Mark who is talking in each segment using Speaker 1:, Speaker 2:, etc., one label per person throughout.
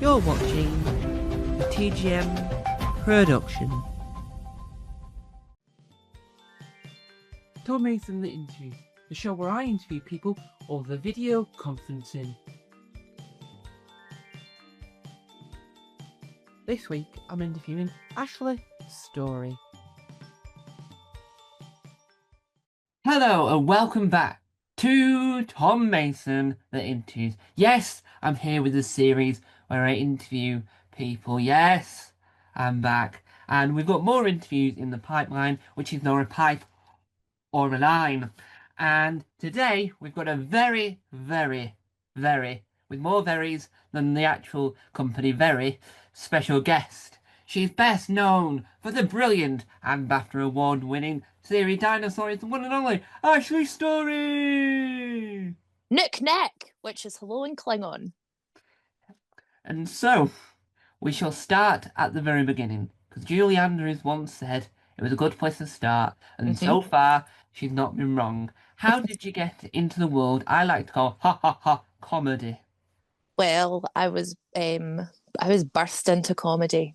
Speaker 1: You're watching the TGM production. Tom Mason The Interview, the show where I interview people over video conferencing. This week I'm interviewing Ashley Storrie. Hello and welcome back to Tom Mason The Interviews. Yes, I'm here with a series where I interview people. Yes, I'm back. And we've got more interviews in the pipeline, which is not a pipe or a line. And today we've got a very, with more verys than the actual company, very special guest. She's best known for the brilliant and BAFTA award-winning series Dinosaur is the one and only Ashley Storrie!
Speaker 2: Nick Neck, which is hello in Klingon.
Speaker 1: And so, we shall start at the very beginning, because Julie Andrews once said it was a good place to start, and so far, she's not been wrong. How did you get into the world I like to call ha comedy?
Speaker 2: Well, I was burst into comedy,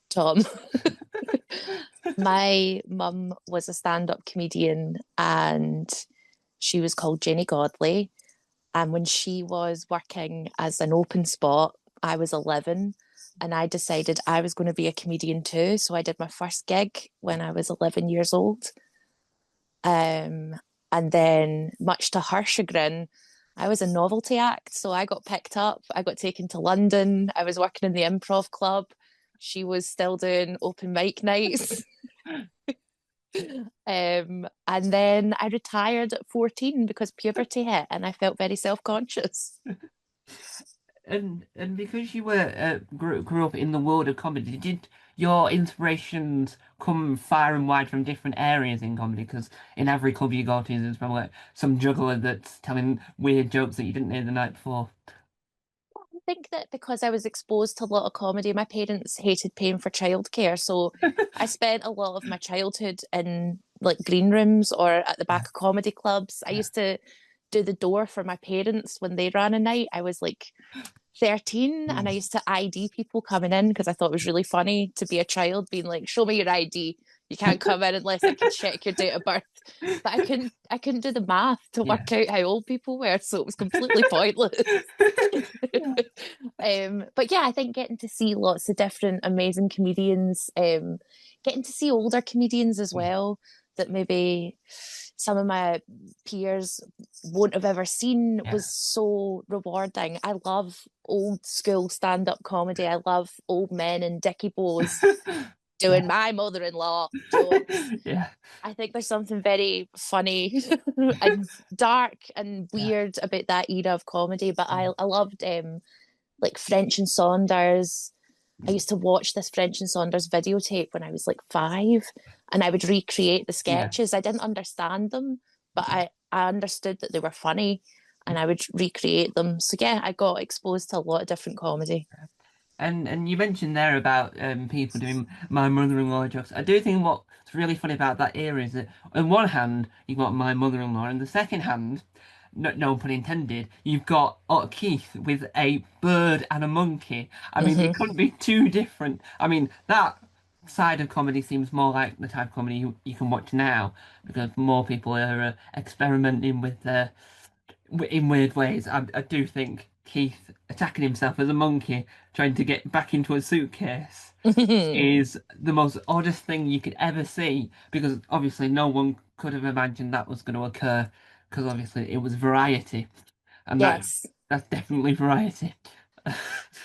Speaker 2: Tom. My mum was a stand-up comedian and she was called Jenny Godley. And when she was working as an open spot, I was 11 and I decided I was going to be a comedian too. So I did my first gig when I was 11 years old. And then, much to her chagrin, I was a novelty act. So I got picked up, I got taken to London. I was working in the improv club. She was still doing open mic nights. And then I retired at 14 because puberty hit and I felt very self-conscious.
Speaker 1: And because you were grew up in the world of comedy, did your inspirations come far and wide from different areas in comedy? Because in every club you go to, there's probably like some juggler that's telling weird jokes that you didn't hear the night before.
Speaker 2: I think that because I was exposed to a lot of comedy, my parents hated paying for childcare. So I spent a lot of my childhood in like green rooms or at the back of comedy clubs. I used to do the door for my parents when they ran a night. I was like 13 and I used to ID people coming in because I thought it was really funny to be a child being like, show me your ID. You can't come in unless I can check your date of birth. But I couldn't do the math to work out how old people were, so it was completely pointless. But yeah, I think getting to see lots of different amazing comedians, getting to see older comedians as well that maybe some of my peers won't have ever seen was so rewarding. I love old school stand-up comedy. I love old men in dicky bows doing my mother-in-law jokes.
Speaker 1: Yeah.
Speaker 2: I think there's something very funny and dark and weird about that era of comedy. But I loved like French and Saunders. I used to watch this French and Saunders videotape when I was like 5, and I would recreate the sketches. I didn't understand them, but I understood that they were funny, and I would recreate them. So yeah, I got exposed to a lot of different comedy.
Speaker 1: And you mentioned there about people doing my mother-in-law jokes. I do think what's really funny about that era is that on one hand you've got my mother-in-law, and the second hand, no pun intended, you've got Keith with a bird and a monkey. I mean, it couldn't be too different. I mean, that side of comedy seems more like the type of comedy you can watch now because more people are experimenting with in weird ways. I do think Keith attacking himself as a monkey, trying to get back into a suitcase, is the most oddest thing you could ever see because obviously no one could have imagined that was going to occur because obviously it was variety, and
Speaker 2: Yes,
Speaker 1: that's definitely variety. Yeah,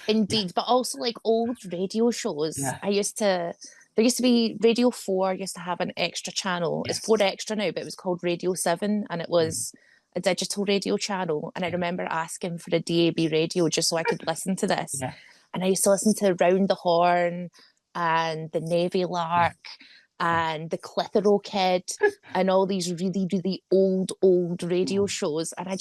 Speaker 2: indeed. But also like old radio shows.
Speaker 1: yeah,
Speaker 2: There used to be Radio 4 used to have an extra channel. It's
Speaker 1: yes,
Speaker 2: 4 extra now, but it was called Radio 7 and it was a digital radio channel. And I
Speaker 1: yeah,
Speaker 2: remember asking for a DAB radio just so I could listen to this.
Speaker 1: yeah,
Speaker 2: And I used to listen to Round the Horn and the Navy
Speaker 1: yeah,
Speaker 2: Lark and the Clitheroe Kid and all these really, really old radio
Speaker 1: yeah.
Speaker 2: shows. And I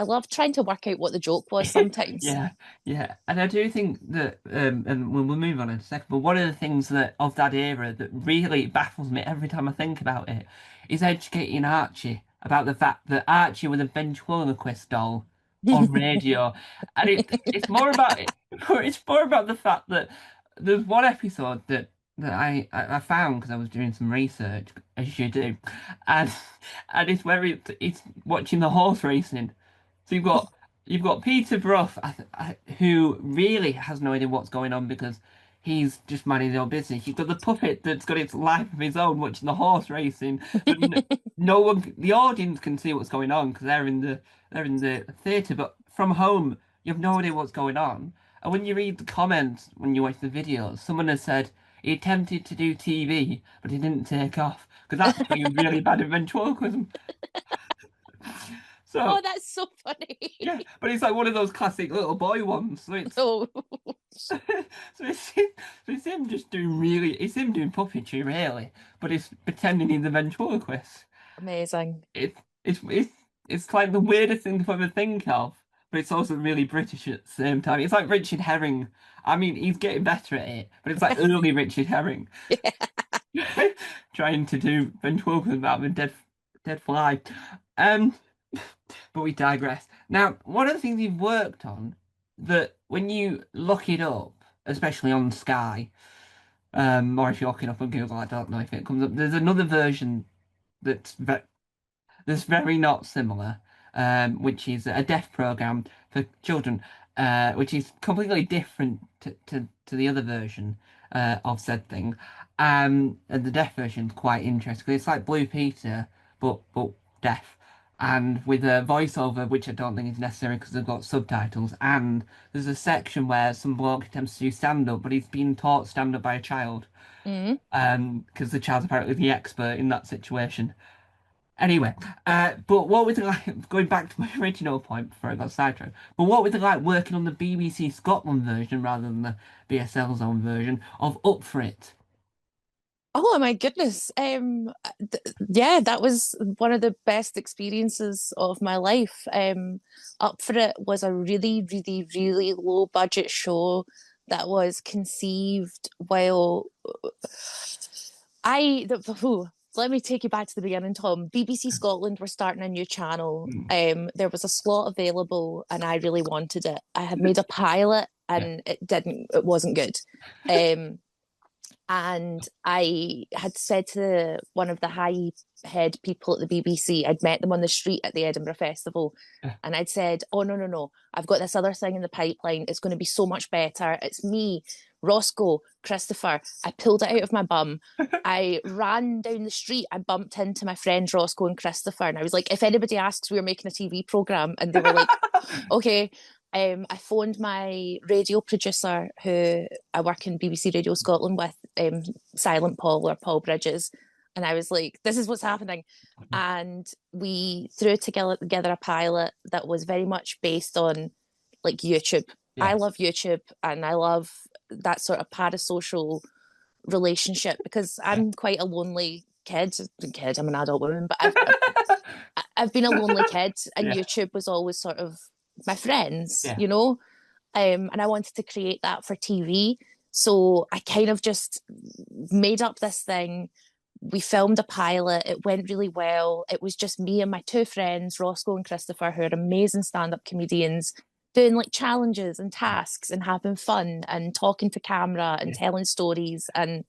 Speaker 2: loved trying to work out what the joke was sometimes.
Speaker 1: Yeah, yeah, and I do think that, and we'll move on in a second. But one of the things that of that era that really baffles me every time I think about it is educating Archie about the fact that Archie was a ventriloquist doll on radio, and it's more about it. It's more about the fact that there's one episode that I found because I was doing some research, as you do, and it's where it's watching the horse racing. So you've got Peter Bruff, who really has no idea what's going on because he's just minding his own business. You've got the puppet that's got its life of its own, watching the horse racing, but no one, the audience can see what's going on because they're in the theatre, but from home you have no idea what's going on. And when you read the comments when you watch the videos, someone has said he attempted to do TV, but he didn't take off because that's being really bad at ventriloquism.
Speaker 2: Oh,
Speaker 1: So
Speaker 2: that's so funny.
Speaker 1: yeah, but it's like one of those classic little boy ones. So it's
Speaker 2: Oh,
Speaker 1: so it's him just doing really, it's him doing puppetry really, but it's pretending he's a ventriloquist.
Speaker 2: amazing.
Speaker 1: It it's like the weirdest thing to ever think of, but it's also really British at the same time. It's like Richard Herring. I mean, he's getting better at it, but it's like early Richard Herring trying to do ventriloquism out of a dead fly. Um, but we digress. Now, one of the things you've worked on that when you look it up, especially on Sky, or if you're looking up on Google, I don't know if it comes up. There's another version that's very not similar, which is a deaf program for children, which is completely different to the other version of said thing. And the deaf version's quite interesting. It's like Blue Peter, but deaf. And with a voiceover, which I don't think is necessary because they've got subtitles. And there's a section where some bloke attempts to do stand up, but he's been taught stand up by a child.
Speaker 2: Mm.
Speaker 1: Because the child's apparently the expert in that situation. Anyway, but what was it like, going back to my original point before I got sidetracked, but what was it like working on the BBC Scotland version rather than the BSL Zone version of Up For It?
Speaker 2: Oh my goodness. Yeah, that was one of the best experiences of my life. Up for It was a really, really, really low budget show that was conceived while let me take you back to the beginning, Tom. BBC Scotland were starting a new channel.
Speaker 1: Hmm.
Speaker 2: There was a slot available and I really wanted it. I had made a pilot
Speaker 1: Yeah.
Speaker 2: and it wasn't good. Um, and I had said to one of the high head people at the BBC, I'd met them on the street at the Edinburgh Festival,
Speaker 1: Yeah.
Speaker 2: and I'd said, "Oh, no, no, no, I've got this other thing in the pipeline. It's going to be so much better. It's me, Roscoe, Christopher." I pulled it out of my bum. I ran down the street. I bumped into my friends Roscoe and Christopher, and I was like, "If anybody asks, we were making a TV program," and they were like, "Okay." I phoned my radio producer, who I work in BBC Radio Scotland with, Silent Paul or Paul Bridges, and I was like, "This is what's happening," and we threw together a pilot that was very much based on like YouTube. I
Speaker 1: Yeah.
Speaker 2: love YouTube, and I love that sort of parasocial relationship because
Speaker 1: Yeah.
Speaker 2: I'm quite a lonely kid. I'm an adult woman, but I've been a lonely kid, and
Speaker 1: Yeah.
Speaker 2: YouTube was always sort of my friends,
Speaker 1: Yeah.
Speaker 2: you know? And I wanted to create that for TV. So I kind of just made up this thing. We filmed a pilot. It went really well. It was just me and my two friends, Roscoe and Christopher, who are amazing stand up comedians, doing like challenges and tasks and having fun and talking to camera and
Speaker 1: Yeah.
Speaker 2: telling stories. And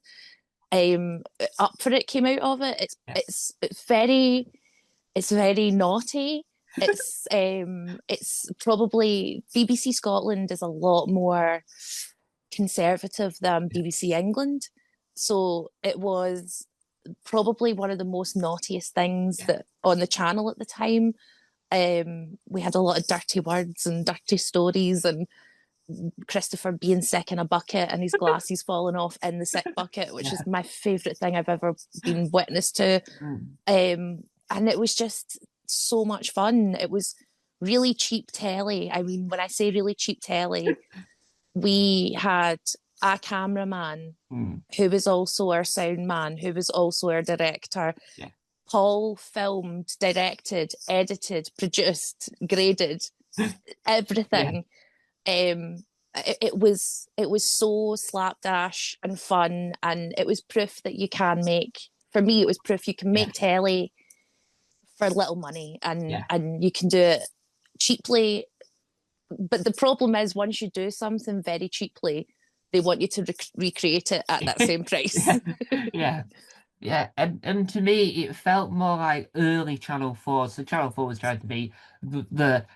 Speaker 2: um, Up for It came out of it.
Speaker 1: Yeah.
Speaker 2: It's very naughty. It's probably BBC Scotland is a lot more conservative than BBC England. So it was probably one of the most naughtiest things
Speaker 1: Yeah.
Speaker 2: that on the channel at the time. We had a lot of dirty words and dirty stories and Christopher being sick in a bucket and his glasses falling off in the sick bucket, which
Speaker 1: Yeah.
Speaker 2: is my favourite thing I've ever been witness to.
Speaker 1: Mm.
Speaker 2: And it was just so much fun. It was really cheap telly. I mean, when I say really cheap telly, we had a cameraman
Speaker 1: Mm.
Speaker 2: who was also our sound man, who was also our director.
Speaker 1: Yeah.
Speaker 2: Paul filmed, directed, edited, produced, graded
Speaker 1: Yeah.
Speaker 2: everything. It was so slapdash and fun, and it was proof that you can make. For me, it was proof you can
Speaker 1: Yeah.
Speaker 2: make telly for little money, and
Speaker 1: Yeah.
Speaker 2: you can do it cheaply. but the problem is once you do something very cheaply, they want you to recreate it at that same price.
Speaker 1: Yeah, yeah. Yeah, and to me, it felt more like early Channel 4. So Channel 4 was trying to be the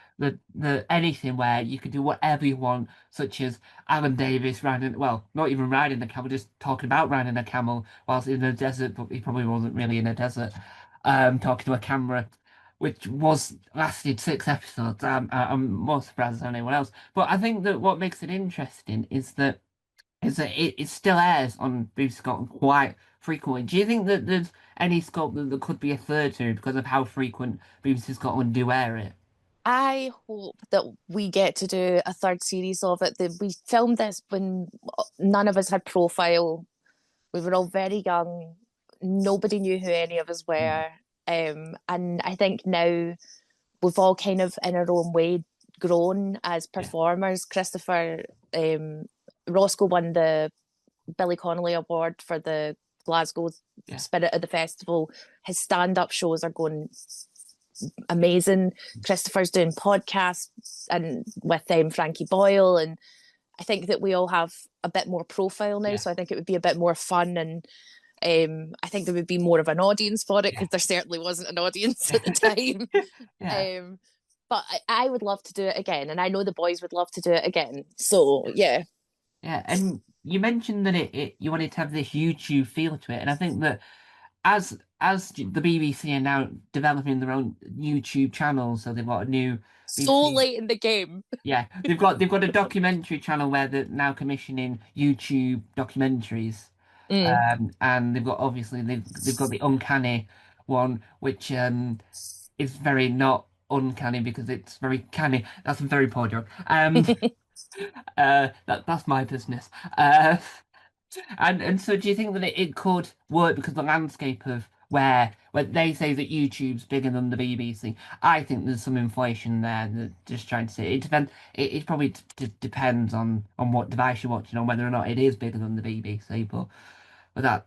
Speaker 1: anything where you could do whatever you want, such as Alan Davis riding, well, not even riding a camel, just talking about riding a camel whilst in the desert, but he probably wasn't really in a desert, talking to a camera, which was lasted 6 episodes. I'm more surprised than anyone else. But I think that what makes it interesting is that it still airs on BBC Scotland quite frequently. Do you think that there's any scope that there could be a third series because of how frequent BBC Scotland do air it?
Speaker 2: I hope that we get to do a third series of it. We filmed this when none of us had profile. We were all very young. Nobody knew who any of us
Speaker 1: Mm,
Speaker 2: were. And I think now we've all kind of, in our own way, grown as
Speaker 1: yeah,
Speaker 2: performers. Christopher Roscoe won the Billy Connolly Award for the Glasgow
Speaker 1: yeah,
Speaker 2: Spirit of the Festival. His stand-up shows are going amazing. Christopher's doing podcasts and with Frankie Boyle, and I think that we all have a bit more profile now.
Speaker 1: yeah,
Speaker 2: So I think it would be a bit more fun, and I think there would be more of an audience for it
Speaker 1: yeah,
Speaker 2: because there certainly wasn't an audience at the time.
Speaker 1: yeah,
Speaker 2: um, but I would love to do it again, and I know the boys would love to do it again. So yeah,
Speaker 1: yeah. And you mentioned that you wanted to have this YouTube feel to it, and I think that as the BBC are now developing their own YouTube channel, so they've got a new
Speaker 2: so
Speaker 1: BBC.
Speaker 2: late in the game.
Speaker 1: Yeah, they've got a documentary channel where they're now commissioning YouTube documentaries.
Speaker 2: Mm.
Speaker 1: And they've got obviously they've got the uncanny one, which is very not uncanny because it's very canny. That's a very poor joke. That's my business. And so do you think that it could work because the landscape of where they say that YouTube's bigger than the BBC? I think there's some inflation there. That just trying to say it depends. It probably depends on what device you're watching on whether or not it is bigger than the BBC. But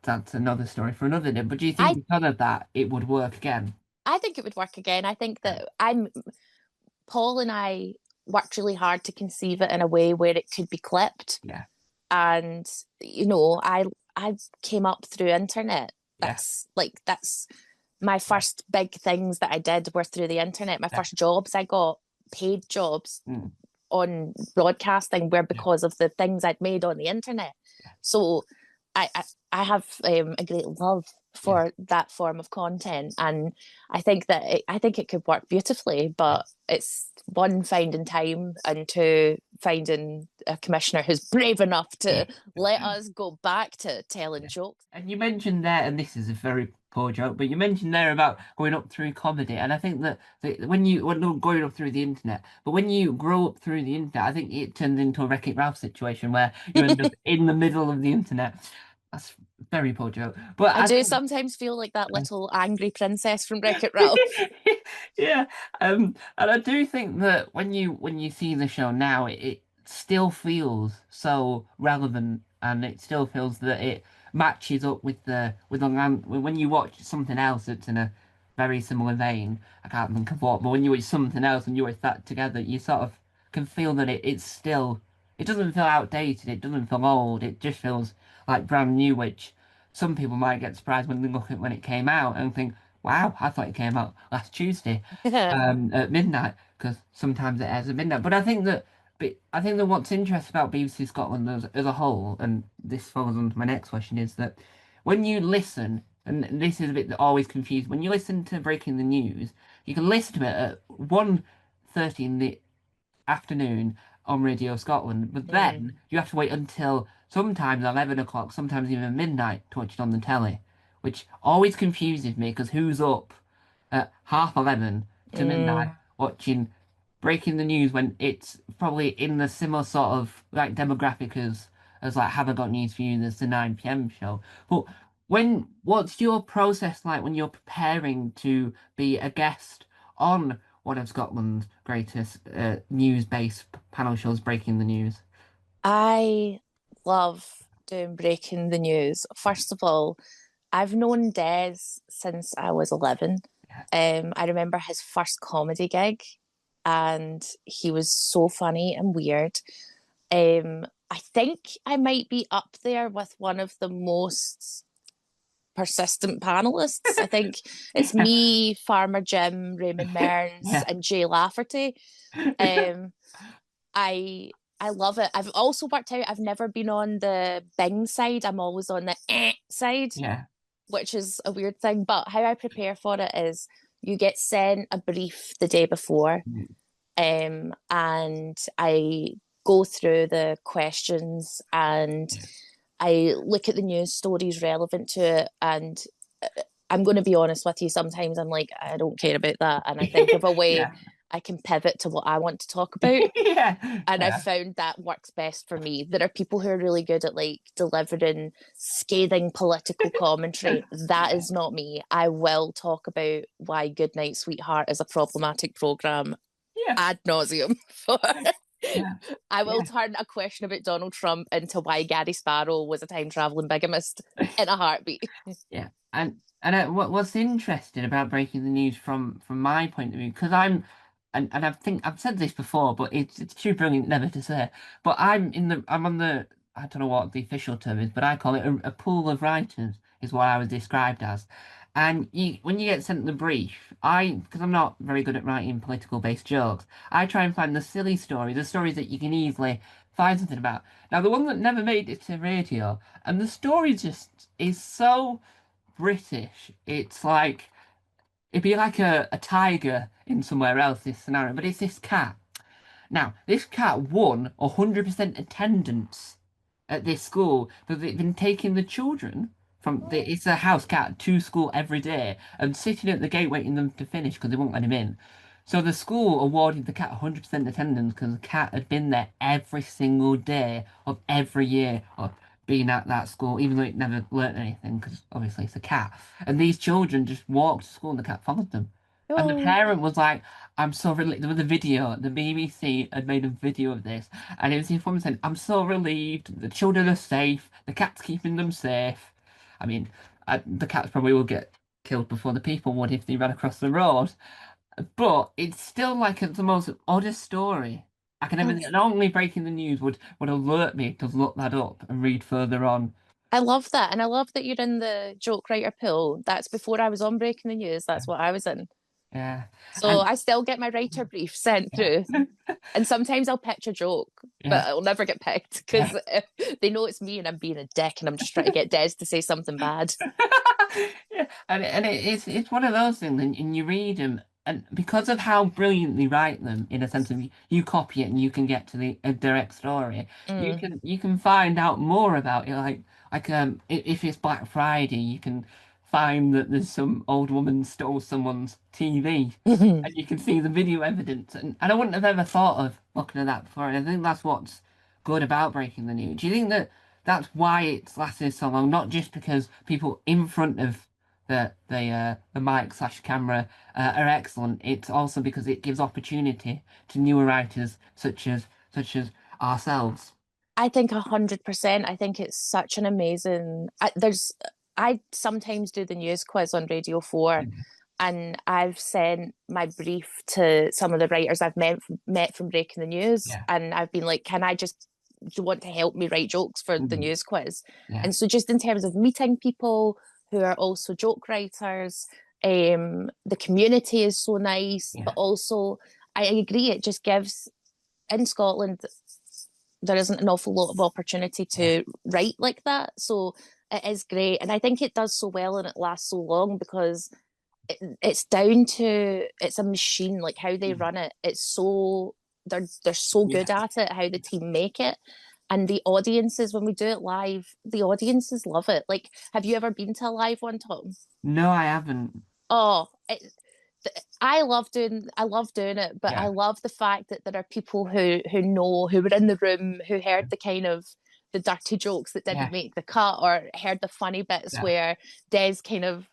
Speaker 1: that's another story for another day. But do you think
Speaker 2: I
Speaker 1: because of that it would work again?
Speaker 2: I think it would work again. I think
Speaker 1: Yeah,
Speaker 2: that Paul and I worked really hard to conceive it in a way where it could be clipped.
Speaker 1: yeah,
Speaker 2: And I came up through internet.
Speaker 1: yeah,
Speaker 2: That's my first big things that I did were through the internet. My
Speaker 1: yeah,
Speaker 2: first jobs I got, paid jobs
Speaker 1: mm,
Speaker 2: on broadcasting, were
Speaker 1: yeah,
Speaker 2: because of the things I'd made on the internet.
Speaker 1: yeah,
Speaker 2: So I have a great love
Speaker 1: yeah,
Speaker 2: for that form of content, and I think it could work beautifully.
Speaker 1: yeah,
Speaker 2: But it's one, finding time, and two, finding a commissioner who's brave enough
Speaker 1: yeah.
Speaker 2: to let us go back to telling
Speaker 1: Yeah.
Speaker 2: jokes.
Speaker 1: And you mentioned there, and this is a very poor joke, but you mentioned there about going up through comedy, and I think that when not going up through the internet, but when you grow up through the internet, I think it turns into a Wreck-It Ralph situation where you end up in the middle of the internet. That's a very poor joke, but
Speaker 2: I
Speaker 1: I
Speaker 2: do
Speaker 1: think.
Speaker 2: sometimes feel like that little angry princess from Wreck-It Ralph.
Speaker 1: Yeah, and I do think that when you see the show now, it still feels so relevant, and it still feels that it matches up with the land. When you watch something else that's in a very similar vein, I can't think of what, but when you watch something else and you watch that together, you sort of can feel that it's still. It doesn't feel outdated. It doesn't feel old. It just feels like brand new, which some people might get surprised when they look at when it came out and think, wow, I thought it came out last Tuesday at midnight because sometimes it airs at midnight. But I think that what's interesting about BBC Scotland as a whole, and this follows on to my next question, is that when you listen, and this is a bit that always confused, when you listen to Breaking the News, you can listen to it at 1:30 in the afternoon on Radio Scotland, but
Speaker 2: Mm.
Speaker 1: then you have to wait until sometimes 11 o'clock, sometimes even midnight to watch it on the telly, which always confuses me because who's up at 11:30 to midnight
Speaker 2: Mm.
Speaker 1: watching breaking the news when it's probably in the similar sort of like demographic as like Have I Got News For You, there's the 9 p.m. show. But what's your process like when you're preparing to be a guest on one of Scotland's greatest news-based panel shows, Breaking the News?
Speaker 2: I love doing breaking the news. First of all, I've known Des since I was 11.
Speaker 1: Yeah,
Speaker 2: I remember his first comedy gig. and he was so funny and weird. I think I might be up there with one of the most persistent panelists. I think it's me, Farmer Jim, Raymond Mearns,
Speaker 1: Yeah.
Speaker 2: and Jay Lafferty. Um, I I love it. I've also worked out I've never been on the Bing side. I'm always on the side,
Speaker 1: Yeah.
Speaker 2: which is a weird thing. But how I prepare for it is you get sent a brief the day before,
Speaker 1: Mm.
Speaker 2: and I go through the questions and
Speaker 1: Yeah.
Speaker 2: I look at the news stories relevant to it. And I'm going to be honest with you, sometimes I'm like, I don't care about that. And I think of a way
Speaker 1: Yeah.
Speaker 2: I can pivot to what I want to talk about.
Speaker 1: Yeah.
Speaker 2: And I've
Speaker 1: Yeah.
Speaker 2: found that works best for me. There are people who are really good at like delivering scathing political commentary. That is not me. I will talk about why Goodnight Sweetheart is a problematic program
Speaker 1: Yeah.
Speaker 2: ad nauseum. For
Speaker 1: Yeah.
Speaker 2: I will
Speaker 1: Yeah.
Speaker 2: turn a question about Donald Trump into why Gary Sparrow was a time traveling bigamist in a heartbeat.
Speaker 1: Yeah, and what's interesting about breaking the news from my point of view, because and I think I've said this before, but it's too brilliant never to say. But I'm on the I don't know what the official term is, but I call it a pool of writers is what I was described as. And when you get sent the brief, because I'm not very good at writing political based jokes, I try and find the silly story, the stories that you can easily find something about. Now, the one that never made it to radio, and the story just is so British. It's like it'd be like a tiger in somewhere else, this scenario, but it's this cat. Now, this cat won 100% attendance at this school because they've been taking the children it's a house cat to school every day and sitting at the gate waiting them to finish because they won't let him in. So the school awarded the cat 100% attendance because the cat had been there every single day of every year of being at that school, even though it never learnt anything because obviously it's a cat. And these children just walked to school and the cat followed them. And the
Speaker 2: Oh,
Speaker 1: parent was like, I'm so relieved. There was a video, the BBC had made a video of this, and it was this woman saying, I'm so relieved. The children are safe. The cat's keeping them safe. I mean, the cats probably will get killed before the people would if they ran across the road. But it's still like it's the most oddest story. I can never, and only breaking the news would alert me to look that up and read further on.
Speaker 2: I love that. And I love that you're in the joke writer pool. That's before I was on Breaking the News. That's what I was in.
Speaker 1: Yeah.
Speaker 2: So
Speaker 1: And
Speaker 2: I still get my writer brief sent
Speaker 1: yeah.
Speaker 2: through. And sometimes I'll pitch a joke,
Speaker 1: Yeah.
Speaker 2: but it'll never get picked
Speaker 1: Yeah.
Speaker 2: because they know it's me and I'm being a dick and I'm just trying to get Des to say something bad.
Speaker 1: Yeah, it's one of those things, and you read them, and because of how brilliantly write them, in a sense of you copy it and you can get to the a direct story,
Speaker 2: Mm.
Speaker 1: you can find out more about it. If it's Black Friday, you can find that there's some old woman stole someone's TV, and you can see the video evidence. And I wouldn't have ever thought of looking at that before. And I think that's what's good about breaking the news. Do you think that? That's why it's lasted so long, not just because people in front of the mic slash camera are excellent. It's also because it gives opportunity to newer writers such as ourselves.
Speaker 2: I think 100%. I think it's such an amazing. I sometimes do the news quiz on Radio 4,
Speaker 1: Yeah,
Speaker 2: and I've sent my brief to some of the writers I've met from Breaking the News,
Speaker 1: yeah,
Speaker 2: and I've been like, "Can I just do you want to help me write jokes for the
Speaker 1: mhm,
Speaker 2: news quiz?"
Speaker 1: yeah,
Speaker 2: And so, just in terms of meeting people who are also joke writers, the community is so nice, but
Speaker 1: yeah,
Speaker 2: also I agree it just gives in Scotland there isn't an awful lot of opportunity
Speaker 1: yeah,
Speaker 2: to write like that. So it is great. And I think it does so well and it lasts so long because it's down to it's a machine, like how they
Speaker 1: mhm,
Speaker 2: run it. It's so they're so
Speaker 1: yeah.
Speaker 2: good at it, how the team make it. And the audiences, when we do it live, the audiences love it. Like, have you ever been to a live one, Tom?
Speaker 1: No, I haven't.
Speaker 2: Oh, I love doing it, but I
Speaker 1: Yeah,
Speaker 2: love the fact that there are people who know who were in the room who heard the kind of the dirty jokes that didn't
Speaker 1: yeah,
Speaker 2: make the cut or heard the funny bits
Speaker 1: yeah,
Speaker 2: where Des kind of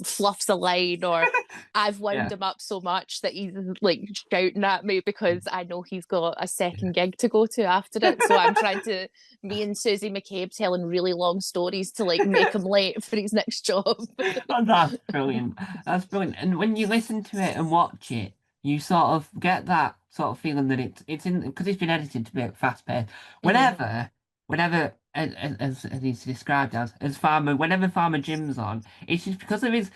Speaker 2: fluffs a line or I've wound
Speaker 1: yeah,
Speaker 2: him up so much that he's like shouting at me because I know he's got a second gig to go to after it. So I'm trying to me and Susie McCabe telling really long stories to like make him late for his next job.
Speaker 1: Oh, that's brilliant. That's brilliant. And when you listen to it and watch it, you sort of get that sort of feeling that it's in because it's been edited to be fast paced.
Speaker 2: Hmm.
Speaker 1: Whenever as he's described as whenever Farmer Jim's on, it's just because of his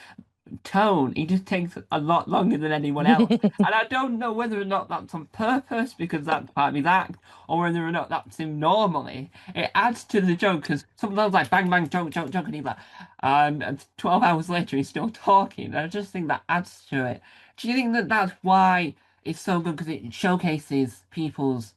Speaker 1: tone, he just takes a lot longer than anyone else. And I don't know whether or not that's on purpose because that's part of his act, or whether or not that's him normally. It adds to the joke because sometimes like bang bang joke joke joke, and he's like, and 12 hours later he's still talking. And I just think that adds to it. Do you think that that's why it's so good because it showcases people's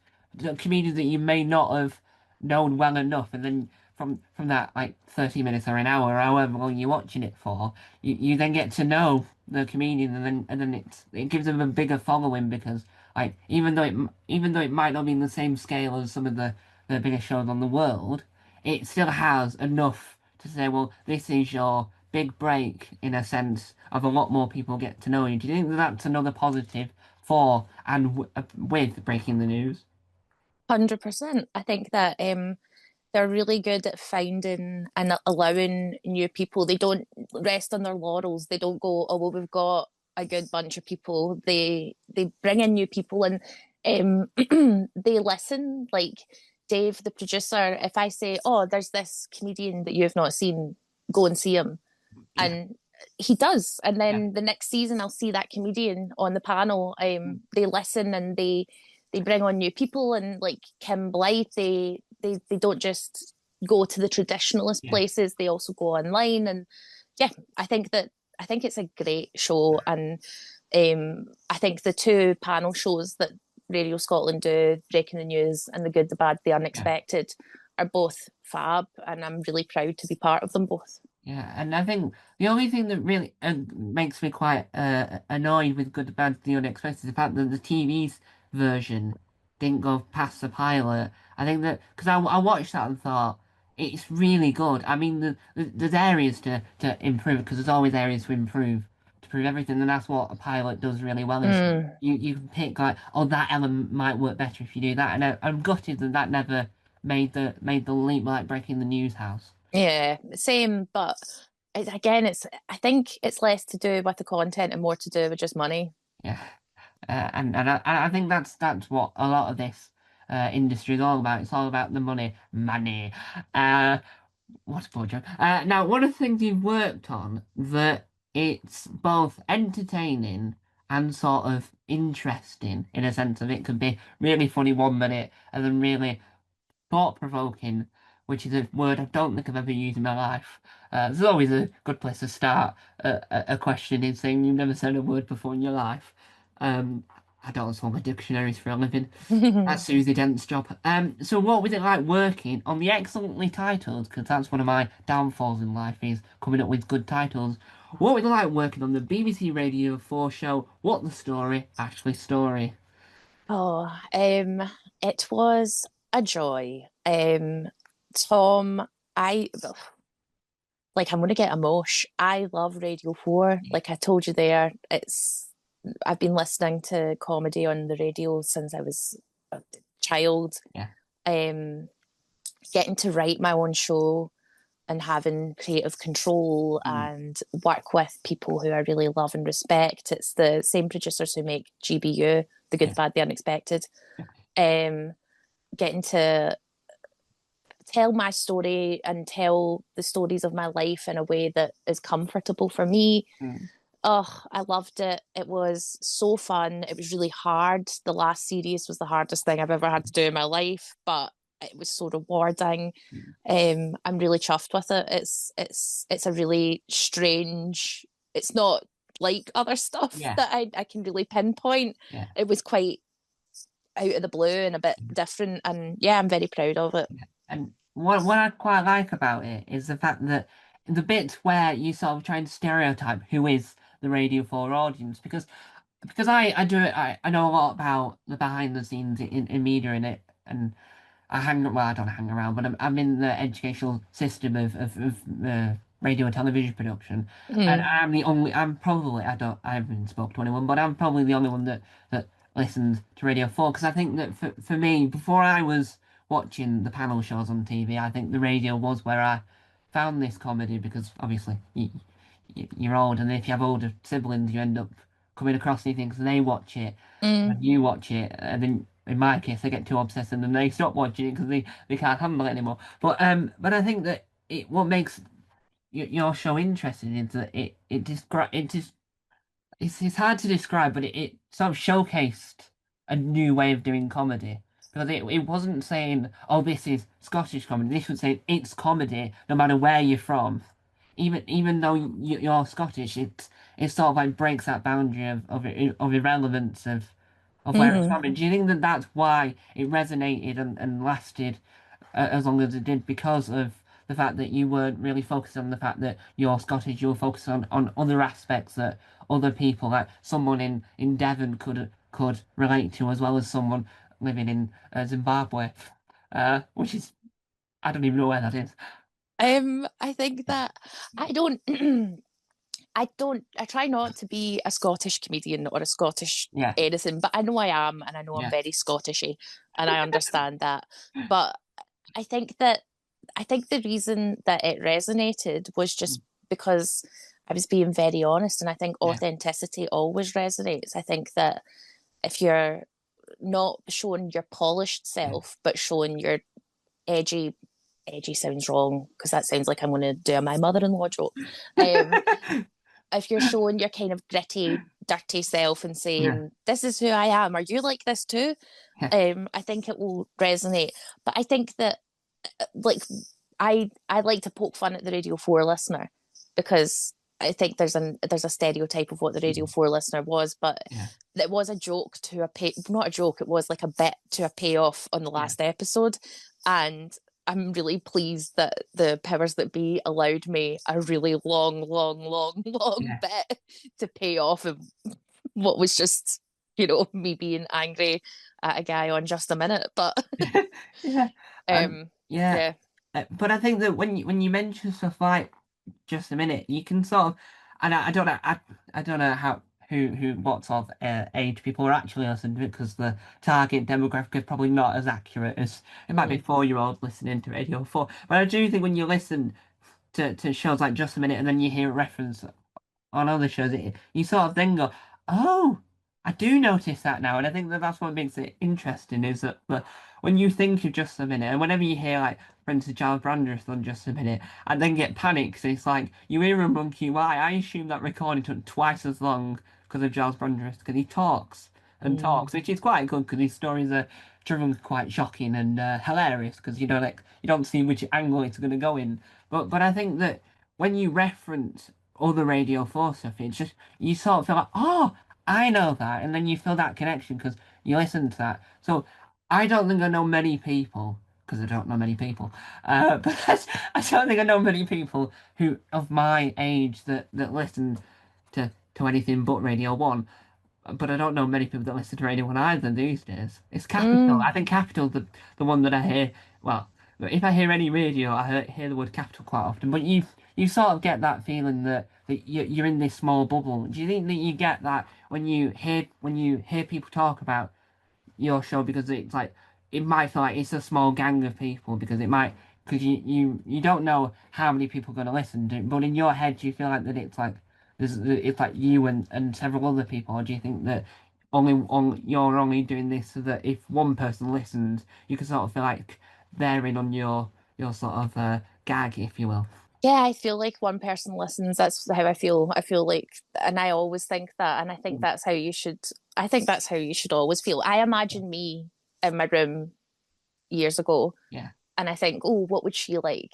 Speaker 1: comedians that you may not have known well enough, and then from that like 30 minutes or an hour or however long you're watching it for you then get to know the comedian and then it gives them a bigger following because like even though it might not be in the same scale as some of the biggest shows on the world, it still has enough to say, well, this is your big break in a sense of a lot more people get to know you. Do you think that that's another positive for and with breaking the news?
Speaker 2: 100%. I think that they're really good at finding and allowing new people. They don't rest on their laurels. They don't go, oh well, we've got a good bunch of people. They bring in new people and they listen. Like Dave, the producer, if I say, oh, there's this comedian that you have not seen, go and see him,
Speaker 1: Yeah,
Speaker 2: and he does. And
Speaker 1: yeah,
Speaker 2: then the next season, I'll see that comedian on the panel. They listen and they bring on new people, and like Kim Blythe, they don't just go to the traditionalist
Speaker 1: yeah,
Speaker 2: places. They also go online, and yeah, I think it's a great show, and I think the two panel shows that Radio Scotland do, Breaking the News and The Good, the Bad, the
Speaker 1: yeah.
Speaker 2: Unexpected, are both fab, and I'm really proud to be part of them both.
Speaker 1: Yeah, and I think the only thing that really makes me quite annoyed with Good, the Bad, the Unexpected is the fact that the TV's version didn't go past the pilot. I think that because I watched that and thought it's really good. I mean, there's areas to improve because there's always areas to improve to prove everything, and that's what a pilot does really well. Is
Speaker 2: Mm.
Speaker 1: you can pick like, oh, that element might work better if you do that, and I'm gutted that that never made the leap like breaking the news house.
Speaker 2: Yeah, same, but again, it's I think it's less to do with the content and more to do with just money.
Speaker 1: Yeah. And I think that's what a lot of this industry is all about. It's all about the money, money. Uh, what a poor joke. Now, one of the things you've worked on that it's both entertaining and sort of interesting in a sense of it could be really funny 1 minute and then really thought-provoking, which is a word I don't think I've ever used in my life. There's always a good place to start a question is saying you've never said a word before in your life. Um, I don't solve my dictionaries for a living. That's Susie Dent's job. So what was it like working on the excellently titled? Because that's one of my downfalls in life is coming up with good titles. What was it like working on the BBC Radio 4 show? What the story? Ashley Storie.
Speaker 2: Oh, it was a joy. Tom, I like I'm gonna get emotion. I love Radio 4. Like I told you there, it's I've been listening to comedy on the radio since I was a child.
Speaker 1: Yeah.
Speaker 2: Um, Getting to write my own show and having creative control
Speaker 1: Mm,
Speaker 2: and work with people who I really love and respect. It's the same producers who make GBU, The Good,
Speaker 1: yeah.
Speaker 2: the Bad, the Unexpected. Um, Getting to tell my story and tell the stories of my life in a way that is comfortable for me.
Speaker 1: Mm,
Speaker 2: Oh, I loved it. It was so fun. It was really hard. The last series was the hardest thing I've ever had to do in my life, but it was so rewarding.
Speaker 1: mm.
Speaker 2: I'm really chuffed with it. It's a really strange. It's not like other stuff
Speaker 1: Yeah.
Speaker 2: that I can really pinpoint.
Speaker 1: Yeah.
Speaker 2: It was quite out of the blue and a bit different, and yeah, I'm very proud of it.
Speaker 1: And what I quite like about it is the fact that the bits where you sort of try and stereotype who is the Radio 4 audience, because I do it, I know a lot about the behind the scenes in media in it, and I don't hang around, but I'm in the educational system of radio and television production, and
Speaker 2: Mm.
Speaker 1: I haven't spoken to anyone, but I'm probably the only one that listens to Radio 4 because I think that for me, before I was watching the panel shows on TV, I think the radio was where I found this comedy because obviously you're old, and if you have older siblings, you end up coming across anything because they watch it
Speaker 2: Mm,
Speaker 1: and you watch it, and then in my case they get too obsessed and then they stop watching it because they can't handle it anymore. But I think that what makes your show interesting is that it just it's hard to describe, but it sort of showcased a new way of doing comedy. Because it wasn't saying, oh, this is Scottish comedy. This was saying it's comedy, no matter where you're from. Even though you're Scottish, it sort of like breaks that boundary of irrelevance of where it's
Speaker 2: mm,
Speaker 1: from. And do you think that that's why it resonated and lasted as long as it did because of the fact that you weren't really focused on the fact that you're Scottish, you were focused on other aspects that other people, like someone in Devon, could relate to, as well as someone living in Zimbabwe, which is I don't even know where that is.
Speaker 2: I think that I don't. I try not to be a Scottish comedian or a Scottish
Speaker 1: Yeah,
Speaker 2: anything, but I know I am, and I know I'm
Speaker 1: yeah,
Speaker 2: very Scottishy, and I understand that. But I think that I think the reason that it resonated was just because I was being very honest, and I think
Speaker 1: yeah,
Speaker 2: authenticity always resonates. I think that if you're not showing your polished
Speaker 1: yeah,
Speaker 2: self, but showing your edgy, edgy sounds wrong because that sounds like I'm going to do a my mother-in-law joke. Um, if you're showing your kind of gritty, dirty self and
Speaker 1: yeah,
Speaker 2: saying, "This is who I am," are you like this too?
Speaker 1: yeah,
Speaker 2: I think it will resonate. But I think that like I like to poke fun at the Radio 4 listener because I think there's a stereotype of what the Radio 4 listener was, but
Speaker 1: yeah,
Speaker 2: it was a joke to a pay not a joke, it was like a bit to a payoff on the
Speaker 1: yeah,
Speaker 2: last episode. And I'm really pleased that the powers that be allowed me a really long, long, long, long
Speaker 1: yeah,
Speaker 2: bit to pay off of what was just, me being angry at a guy on Just a Minute. But
Speaker 1: yeah, and
Speaker 2: um
Speaker 1: yeah.
Speaker 2: yeah.
Speaker 1: But I think that when you mention stuff like just a minute, you can sort of, and I don't know, I don't know how who what sort of age people are actually listening to it because the target demographic is probably not as accurate as it might be
Speaker 2: Mm,
Speaker 1: 4-year-olds listening to Radio 4. But I do think when you listen to shows like Just a Minute and then you hear a reference on other shows, you sort of then go, oh, I do notice that now. And I think that that's what makes it interesting is that when you think of Just a Minute, and whenever you hear, like, for instance, Giles Brandreth on Just a Minute, and then get panicked, so it's like, you hear a monkey, why? I assume that recording took twice as long because of Giles Brandreth, because he talks and
Speaker 2: mm.
Speaker 1: talks, which is quite good because his stories are driven quite shocking and hilarious because you don't see which angle it's going to go in. But I think that when you reference other Radio 4 stuff, it's just you sort of feel like, oh, I know that, and then you feel that connection because you listen to that. So I don't think I know many people because I don't know many people, but I don't think I know many people who of my age that listen to anything but Radio 1. But I don't know many people that listen to Radio 1 either these days. It's Capital.
Speaker 2: Mm.
Speaker 1: I think Capital's the one that I hear. Well, if I hear any radio, hear the word Capital quite often. But you sort of get that feeling that you're in this small bubble. Do you think that you get that when you hear people talk about your show because it's like it might feel like it's a small gang of people because it might because you don't know how many people are going to listen to it, but in your head you feel like that it's like you and several other people, or do you think that you're only doing this so that if one person listens you can sort of feel like they're in on your sort of gag, if you will?
Speaker 2: Yeah, I feel like one person listens. That's how I feel. I feel like, and I always think that, and I think
Speaker 1: Mm,
Speaker 2: that's how you should. I think that's how you should always feel. I imagine me in my room years ago,
Speaker 1: yeah,
Speaker 2: and I think, oh, what would she like?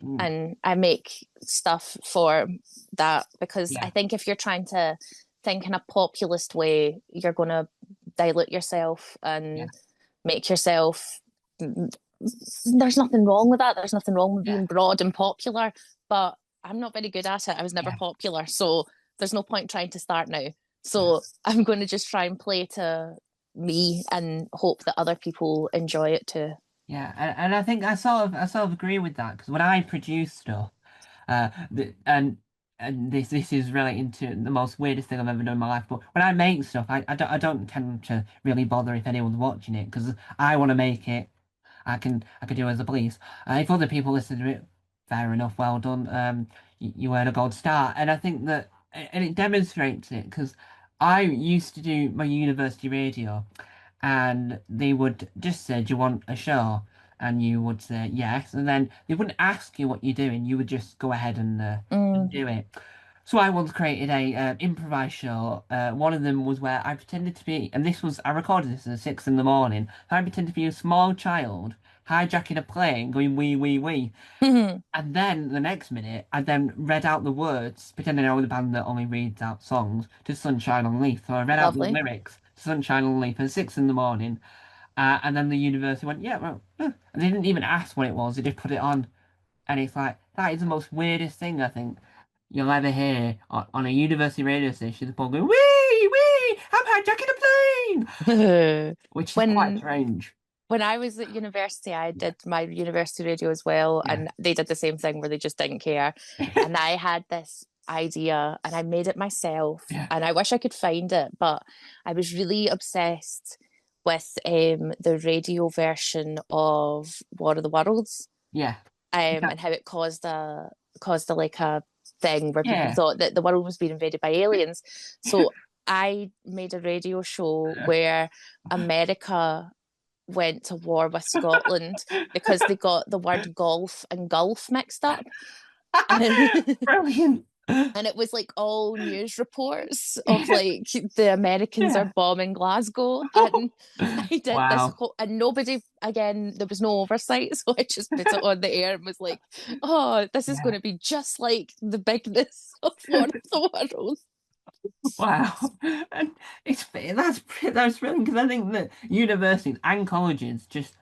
Speaker 1: mm,
Speaker 2: And I make stuff for that because I
Speaker 1: yeah,
Speaker 2: think if you're trying to think in a populist way, you're going to dilute yourself
Speaker 1: yeah,
Speaker 2: and make yourself. There's nothing wrong with that. There's nothing wrong with
Speaker 1: yeah,
Speaker 2: being broad and popular, but I'm not very good at it. I was never
Speaker 1: yeah,
Speaker 2: popular, so there's no point trying to start now.
Speaker 1: yeah.
Speaker 2: So I'm going to just try and play to me and hope that other people enjoy it too.
Speaker 1: Yeah, and I think I sort of agree with that because when I produce stuff, and this is relating to the most weirdest thing I've ever done in my life. But when I make stuff, I don't tend to really bother if anyone's watching it because I want to make it. I can do as I please. If other people listen to it, fair enough, well done. You earn a gold star, and I think that and it demonstrates it because I used to do my university radio, and they would just say, "Do you want a show?" And you would say yes, and then they wouldn't ask you what you're doing. You would just go ahead and
Speaker 2: Mm,
Speaker 1: do it. So I once created a improvised show. One of them was where I pretended to be, and this was I recorded this at 6 in the morning. I pretended to be a small child hijacking a plane, going wee wee wee. And then the next minute, I then read out the words, pretending I was a band that only reads out songs, to Sunshine on Leaf. So I read out the
Speaker 2: lovely.
Speaker 1: lyrics to Sunshine on Leaf at 6 in the morning. And then the university went, yeah, well, and they didn't even ask what it was, they just put it on. And it's like, that is the most weirdest thing I think you'll ever hear on a university radio station. The people going, wee, wee, I'm hijacking a plane! Which is quite
Speaker 2: when
Speaker 1: strange.
Speaker 2: when I was at university, I
Speaker 1: Yeah,
Speaker 2: did my university radio as well,
Speaker 1: yeah,
Speaker 2: and they did the same thing where they just didn't care. And I had this idea, and I made it myself,
Speaker 1: yeah,
Speaker 2: and I wish I could find it, but I was really obsessed with the radio version of War of the Worlds,
Speaker 1: yeah.
Speaker 2: and how it caused a like a thing where people
Speaker 1: Yeah.
Speaker 2: thought that the world was being invaded by aliens. So I made a radio show where America went to war with Scotland because they got the word golf and gulf mixed up. And
Speaker 1: Brilliant.
Speaker 2: and it was like all news reports of like the Americans are
Speaker 1: Yeah.
Speaker 2: bombing Glasgow. And I did this
Speaker 1: Wow.
Speaker 2: whole, and nobody, again, there was no oversight. So I just put it on the air and was like, oh, this is going
Speaker 1: Yeah.
Speaker 2: to be just like the bigness of War of the World.
Speaker 1: Wow. And that's brilliant because I think that universities and colleges just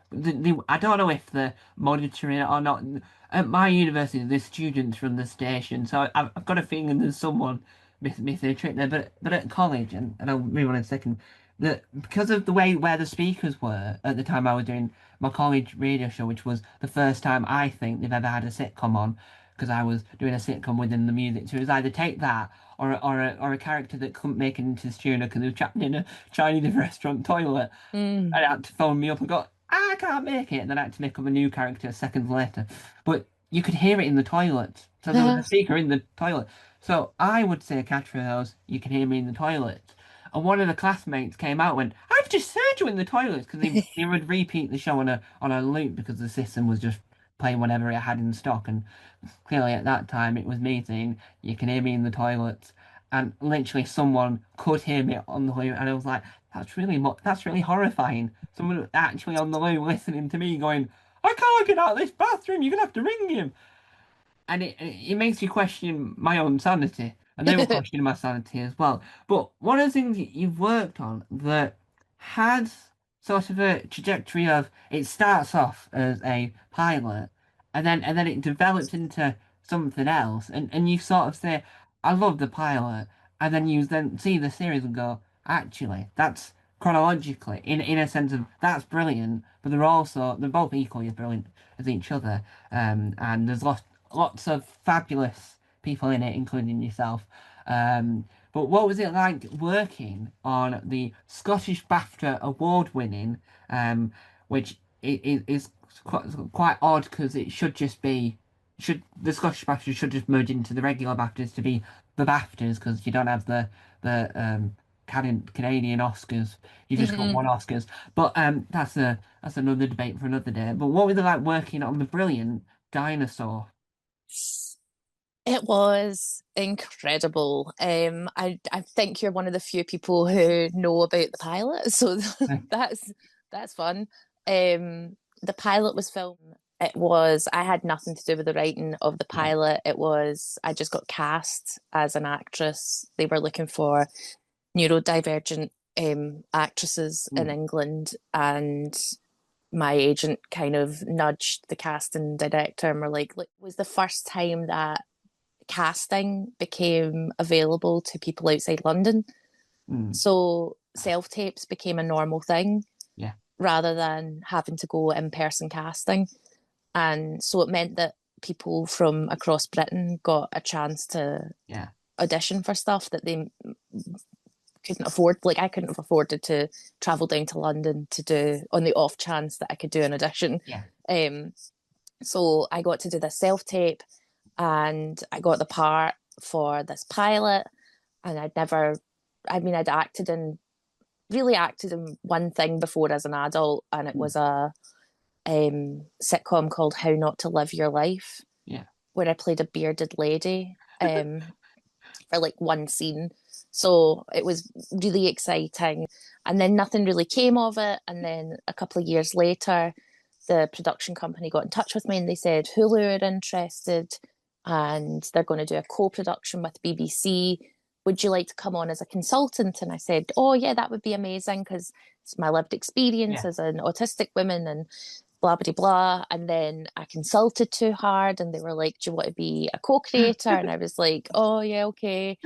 Speaker 1: I don't know if they're monitoring it or not. At my university, there's students from the station, so I've got a feeling there's someone missing a trick there. But at college, and I'll move on in a second, that because of the way where the speakers were at the time I was doing my college radio show, which was the first time I think they've ever had a sitcom on, because I was doing a sitcom within the music. So it was either take that or a character that couldn't make it into the studio because he was trapped in a Chinese restaurant toilet.
Speaker 2: Mm.
Speaker 1: And had to phone me up and go, I can't make it. And then I had to make up a new character seconds later. But you could hear it in the toilet. So there was a speaker in the toilet. So I would say a catchphrase was, you can hear me in the toilet. And one of the classmates came out and went, I've just heard you in the toilet because they would repeat the show on a loop because the system was just playing whatever it had in stock. And clearly at that time it was me saying, you can hear me in the toilet. And literally someone could hear me on the loo. And I was like, that's really horrifying. Someone actually on the loo listening to me going, I can't get out of this bathroom. You're gonna have to ring him. And it makes you question my own sanity, and they were questioning my sanity as well. But one of the things you've worked on that has sort of a trajectory of it starts off as a pilot, and then it develops into something else, and you sort of say, I love the pilot, and then you then see the series and go, actually, that's chronologically in a sense of that's brilliant, but they're both equally as brilliant as each other, and there's lots of fabulous people in it, including yourself. But what was it like working on the Scottish BAFTA award-winning, which is quite odd because it should just be should the Scottish BAFTA should just merge into the regular BAFTAs to be the BAFTAs because you don't have the Canadian Oscars. You just got one Oscars. But that's another debate for another day. But what was it like working on the brilliant Dinosaur?
Speaker 2: It was incredible. I think you're one of the few people who know about the pilot, so that's fun. The pilot was filmed. It was I had nothing to do with the writing of the
Speaker 1: Yeah.
Speaker 2: pilot. It was I just got cast as an actress. They were looking for neurodivergent actresses in
Speaker 1: Mm,
Speaker 2: England, and my agent kind of nudged the casting director and were like, "Look, it was the first time that casting became available to people outside London.
Speaker 1: mm,
Speaker 2: So self tapes became a normal thing
Speaker 1: yeah.
Speaker 2: rather than having to go in person casting. And so it meant that people from across Britain got a chance to
Speaker 1: Yeah.
Speaker 2: audition for stuff that they couldn't afford. Like I couldn't have afforded to travel down to London to do on the off chance that I could do an audition.
Speaker 1: Yeah.
Speaker 2: Um, so I got to do this self tape and I got the part for this pilot, and I'd never I mean, I'd really acted in one thing before as an adult, and it
Speaker 1: Mm.
Speaker 2: was a sitcom called How Not to Live Your Life,
Speaker 1: Yeah.
Speaker 2: where I played a bearded lady for like one scene. So it was really exciting. And then nothing really came of it. And then a couple of years later, the production company got in touch with me and they said Hulu are interested and they're going to do a co-production with BBC. Would you like to come on as a consultant? And I said, oh yeah, that would be amazing because it's my lived experience
Speaker 1: Yeah.
Speaker 2: as an autistic woman and blah blah blah. And then I consulted too hard and they were like, do you want to be a co-creator? And I was like, oh yeah, okay.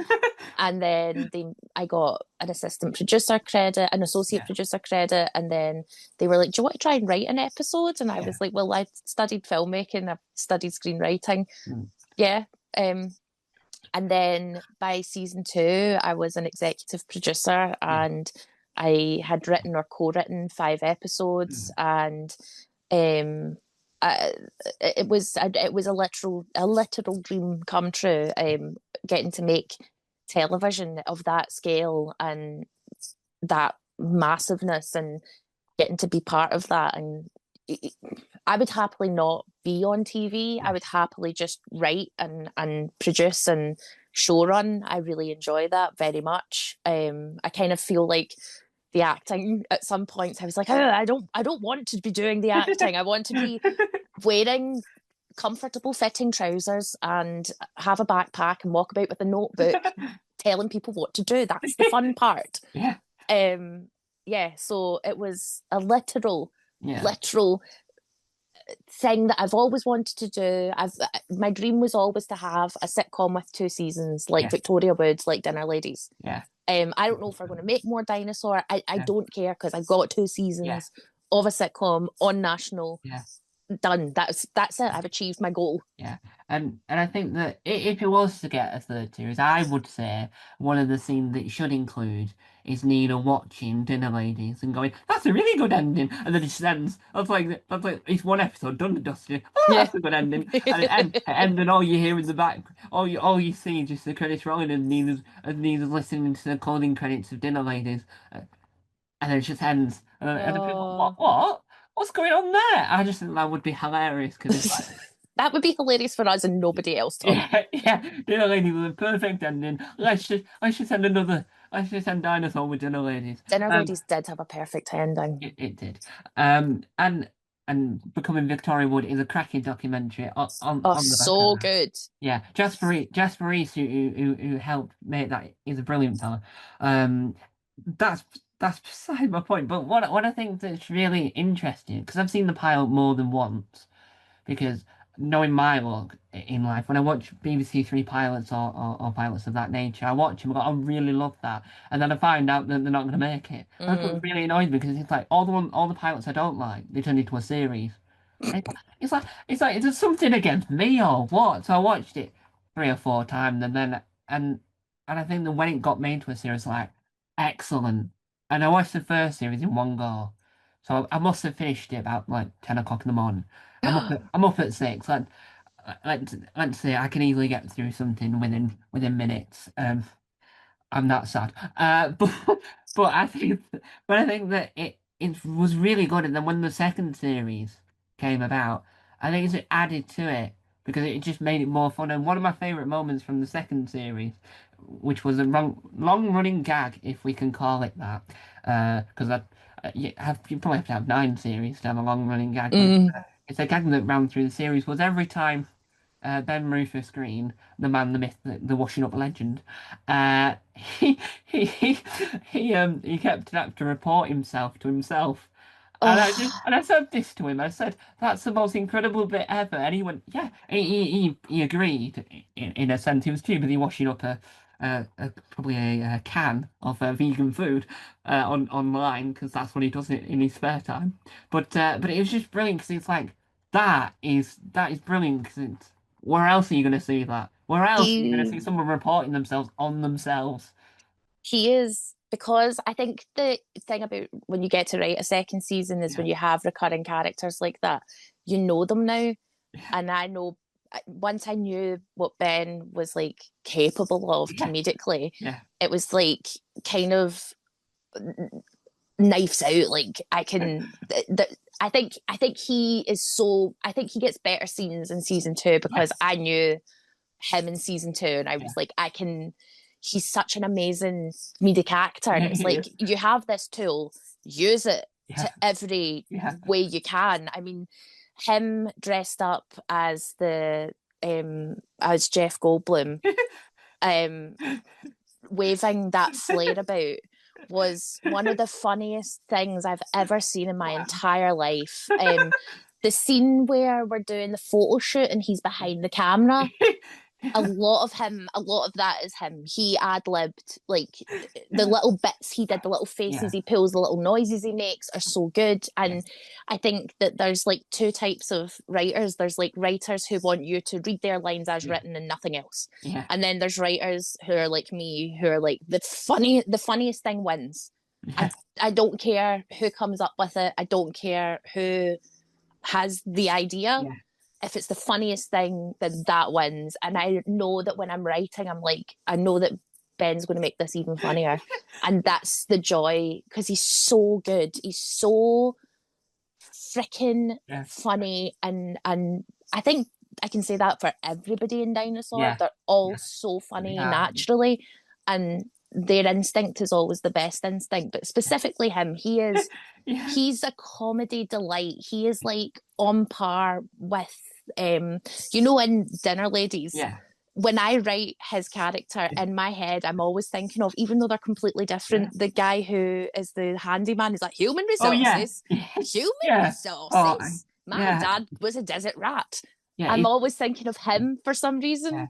Speaker 2: And then I got an assistant producer credit, an associate
Speaker 1: Yeah.
Speaker 2: producer credit, and then they were like, "Do you want to try and write an episode?" And I
Speaker 1: Yeah.
Speaker 2: was like, "Well, I studied filmmaking, I've studied screenwriting,
Speaker 1: Mm.
Speaker 2: yeah." And then by season two, I was an executive producer,
Speaker 1: Yeah.
Speaker 2: and I had written or co-written 5 episodes,
Speaker 1: Mm.
Speaker 2: and um, I, it was a literal dream come true. Getting to make television of that scale and that massiveness, and getting to be part of that, and I would happily not be on TV. I
Speaker 1: Yeah.
Speaker 2: would happily just write and produce and showrun. I really enjoy that very much. I kind of feel like the acting at some points. I was like, oh, I don't want to be doing the acting. I want to be wearing comfortable fitting trousers and have a backpack and walk about with a notebook, telling people what to do. That's the fun part.
Speaker 1: Yeah.
Speaker 2: Um, yeah. So it was a literal,
Speaker 1: Yeah.
Speaker 2: literal thing that I've always wanted to do. My dream was always to have a sitcom with 2 seasons, like
Speaker 1: Yeah.
Speaker 2: Victoria Wood, like Dinner Ladies.
Speaker 1: Yeah.
Speaker 2: I don't know if we're going to make more dinosaur. I
Speaker 1: Yeah.
Speaker 2: don't care because I got two
Speaker 1: Yeah.
Speaker 2: seasons of a sitcom on national.
Speaker 1: Yeah.
Speaker 2: Done. That's it. I've achieved my goal.
Speaker 1: Yeah, and I think that if it was to get a third series, I would say one of the scenes that it should include is Nina watching Dinner Ladies and going, "That's a really good ending," and then it just ends. That's like it's one episode done and dusted. Oh,
Speaker 2: Yeah.
Speaker 1: that's a good ending, and then all you hear in the back, all you see is just the credits rolling and Nina's listening to the closing credits of Dinner Ladies, and then it just ends. And the people,
Speaker 2: Oh.
Speaker 1: what's going on there? I just think that would be hilarious because it's like.
Speaker 2: That would be hilarious for us and nobody else, Tom.
Speaker 1: Yeah, yeah. Dinner Lady with a perfect ending. Let's just send another. Let's just send Dinosaur with Dinner Ladies.
Speaker 2: Dinner Ladies did have a perfect ending.
Speaker 1: It did. And Becoming Victoria Wood is a cracking documentary
Speaker 2: Oh,
Speaker 1: on the back of
Speaker 2: so
Speaker 1: that.
Speaker 2: good.
Speaker 1: Yeah, Jasper Reese, who helped make that, is a brilliant fella. Um, that's that's beside my point. But what I think that's really interesting, because I've seen the pilot more than once, because knowing my luck in life, when I watch BBC Three pilots or pilots of that nature, I watch them. I really love that, and then I find out that they're not going to make it. That's what
Speaker 2: Mm.
Speaker 1: really annoys me because it's like all the pilots I don't like, they turn into a series. And it's like is there something against me or what? So I watched it 3 or 4 times, and I think that when it got made to a series, like excellent. And I watched the first series in one go, so I must have finished it about like 10 o'clock in the morning. I'm up at 6. Let's say I can easily get through something within minutes. I'm that sad. But I think that it was really good. And then when the second series came about, I think it added to it because it just made it more fun. And one of my favorite moments from the second series, which was a long running gag, if we can call it that, because you probably have to have 9 series to have a long running gag, but
Speaker 2: Mm.
Speaker 1: it's a gag that ran through the series was every time Ben Rufus Green, the man, the myth, the washing up legend, he he kept having to report himself to himself.
Speaker 2: Oh,
Speaker 1: I said this to him. I said that's the most incredible bit ever, and he went, yeah. He agreed in a sense. He was too busy washing up probably a can of vegan food online because that's what he does in his spare time. But it was just brilliant because it's like that is brilliant because it's where else are you going to see that? Where else are you going to see
Speaker 2: he
Speaker 1: someone reporting themselves on themselves?
Speaker 2: he is, because I think the thing about when you get to write a second season is
Speaker 1: Yeah,
Speaker 2: when you have recurring characters like that, you know them now.
Speaker 1: yeah,
Speaker 2: And I know once I knew what Ben was like capable of
Speaker 1: Yeah,
Speaker 2: comedically,
Speaker 1: yeah,
Speaker 2: it was like kind of knives out. Like I can, I think he is so. I think he gets better scenes in season two because
Speaker 1: yes,
Speaker 2: I knew him in season two, and I
Speaker 1: yeah,
Speaker 2: was like, I can. He's such an amazing comedic actor, and
Speaker 1: yeah,
Speaker 2: it's
Speaker 1: he
Speaker 2: like
Speaker 1: is.
Speaker 2: you have this tool, use it
Speaker 1: Yeah,
Speaker 2: to every
Speaker 1: yeah.
Speaker 2: way you can. I mean, him dressed up as Jeff Goldblum, um, waving that flare about was one of the funniest things I've ever seen in my
Speaker 1: Wow.
Speaker 2: entire life. The scene where we're doing the photo shoot and he's behind the camera, a lot of that is him. He ad libbed like the
Speaker 1: Yeah,
Speaker 2: little bits he did, the little faces
Speaker 1: yeah,
Speaker 2: he pulls, the little noises he makes are so good.
Speaker 1: yeah,
Speaker 2: And I think that there's like two types of writers. There's like writers who want you to read their lines as
Speaker 1: yeah,
Speaker 2: written and nothing else.
Speaker 1: yeah,
Speaker 2: And then there's writers who are like me, who are like the funniest thing wins. I
Speaker 1: yeah,
Speaker 2: I don't care who comes up with it. I don't care who has the idea.
Speaker 1: yeah,
Speaker 2: If it's the funniest thing, then that wins. And I know that when I'm writing, I'm like, I know that Ben's going to make this even funnier. And that's the joy because he's so good. He's so freaking
Speaker 1: yeah,
Speaker 2: funny. And I think I can say that for everybody in Dinosaur.
Speaker 1: yeah,
Speaker 2: They're all
Speaker 1: yeah.
Speaker 2: so funny
Speaker 1: Yeah,
Speaker 2: naturally. And their instinct is always the best instinct. But specifically him,
Speaker 1: yeah,
Speaker 2: he's a comedy delight. He is like on par with in Dinner Ladies.
Speaker 1: yeah,
Speaker 2: When I write his character in my head, I'm always thinking of, even though they're completely
Speaker 1: yeah.
Speaker 2: different, the guy who is the handyman is like human
Speaker 1: Oh yeah,
Speaker 2: resources, human
Speaker 1: yeah. Oh,
Speaker 2: resources. My
Speaker 1: yeah,
Speaker 2: dad was a desert rat.
Speaker 1: yeah.
Speaker 2: I'm always thinking of him for some
Speaker 1: Yeah.
Speaker 2: reason.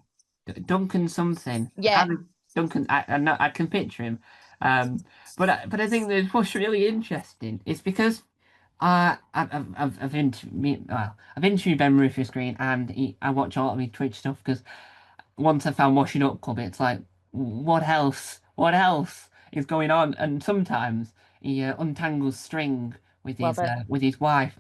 Speaker 1: Duncan something.
Speaker 2: Yeah.
Speaker 1: Duncan. I know I can picture him. Um, but I think that what's really interesting is because I've interviewed Ben Rufus Green and I watch a lot of his Twitch stuff because once I found Washing Up Club, it's like, what else? What else is going on? And sometimes he untangles string
Speaker 2: Love it.
Speaker 1: with his wife.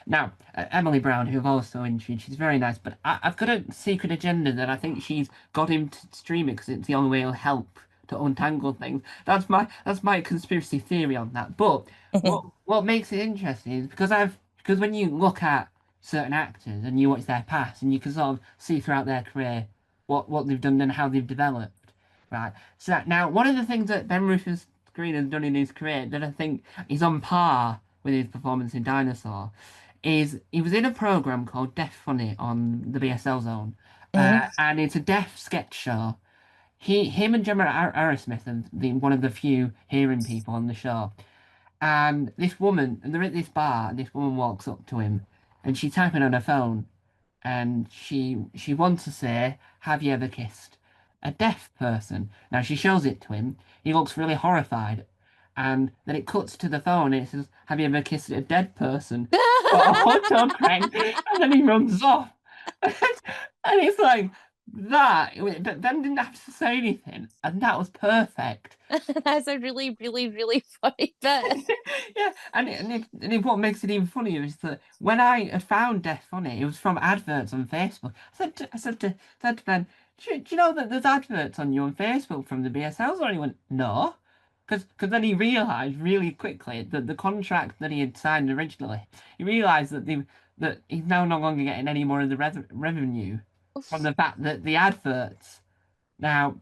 Speaker 1: Now Emily Brown, who I've also interviewed, she's very nice, but I've got a secret agenda that I think she's got him to stream it because it's the only way he'll help to untangle things. That's my conspiracy theory on that. But what makes it interesting is because when you look at certain actors and you watch their past and you can sort of see throughout their career what they've done and how they've developed, right? So now one of the things that Ben Rufus Green has done in his career that I think is on par with his performance in Dinosaur is he was in a program called Deaf Funny on the BSL Zone, and it's a deaf sketch show. Him and Gemma Arrowsmith are one of the few hearing people on the show. And this woman, and they're at this bar, and this woman walks up to him, and she's typing on her phone, and she wants to say, "Have you ever kissed a deaf person?" Now she shows it to him. He looks really horrified, and then it cuts to the phone, and it says, "Have you ever kissed a dead person?" Or a hotel crank, and then he runs off, and it's like that. But Ben didn't have to say anything, and that was perfect.
Speaker 2: That's a really, really, really funny bit.
Speaker 1: Yeah, what makes it even funnier is that when I had found Death Funny, it was from adverts on Facebook. Said to Ben, do you know that there's adverts on you on Facebook from the BSLs? And he went, no. Because then he realised really quickly that the contract that he had signed originally, he realised that he's now no longer getting any more of the revenue from the fact that the adverts. Now,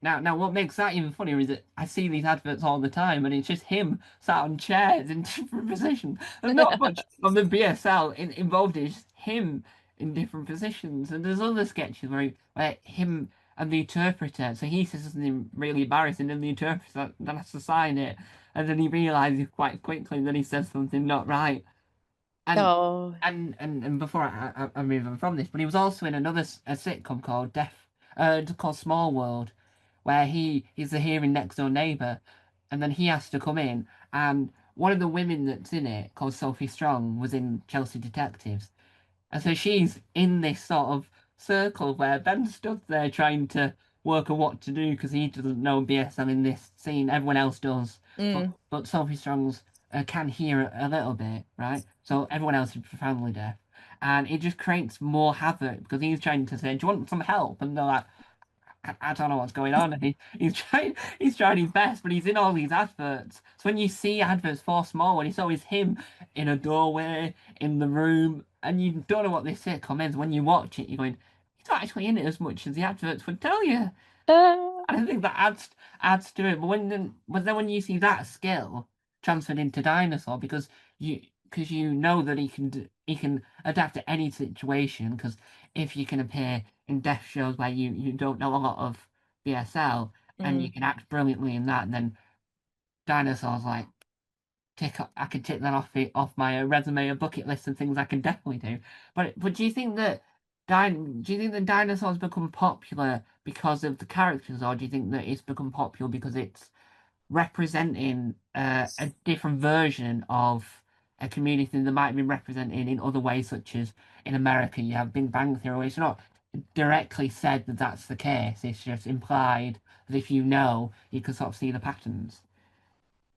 Speaker 1: now, what makes that even funnier is that I see these adverts all the time, and it's just him sat on chairs in different positions. There's not much of the BSL involved. It's just him in different positions. And there's other sketches where him and the interpreter. So he says something really embarrassing, and the interpreter then has to sign it, and then he realizes quite quickly that he says something not right. And
Speaker 2: Oh,
Speaker 1: and before I move on from this, but he was also in a sitcom called Small World, where he's the hearing next door neighbor, and then he has to come in, and one of the women that's in it, called Sophie Strong, was in Chelsea Detectives, and so she's in this sort of circle where Ben stood there trying to work out what to do because he doesn't know BSL in this scene. Everyone else does, but
Speaker 2: mm.
Speaker 1: Sophie Strong's can hear a little bit, right? So everyone else is profoundly deaf. and it just creates more havoc because he's trying to say, "Do you want some help?" And they're like, I don't know what's going on. And he's trying his best, but he's in all these adverts. So when you see adverts for small one, it's always him in a doorway, in the room, and you don't know what this sitcom is. When you watch it, you're going, he's not actually in it as much as the adverts would tell you.
Speaker 2: Uh,
Speaker 1: And I think that adds to it. But then when you see that skill transferred into Dinosaur, because you know that he can adapt to any situation. Because if you can appear in death shows where you don't know a lot of BSL and you
Speaker 2: mm.
Speaker 1: can act brilliantly in that, and then Dinosaur's like I can tick that off my resume and bucket list and things I can definitely do. But do you think that dinosaurs become popular because of the characters, or do you think that it's become popular because it's representing a different version of a community that might be represented in other ways, such as in America you have Big Bang Theory. It's not directly said that that's the case. It's just implied that if you know, you can sort of see the patterns.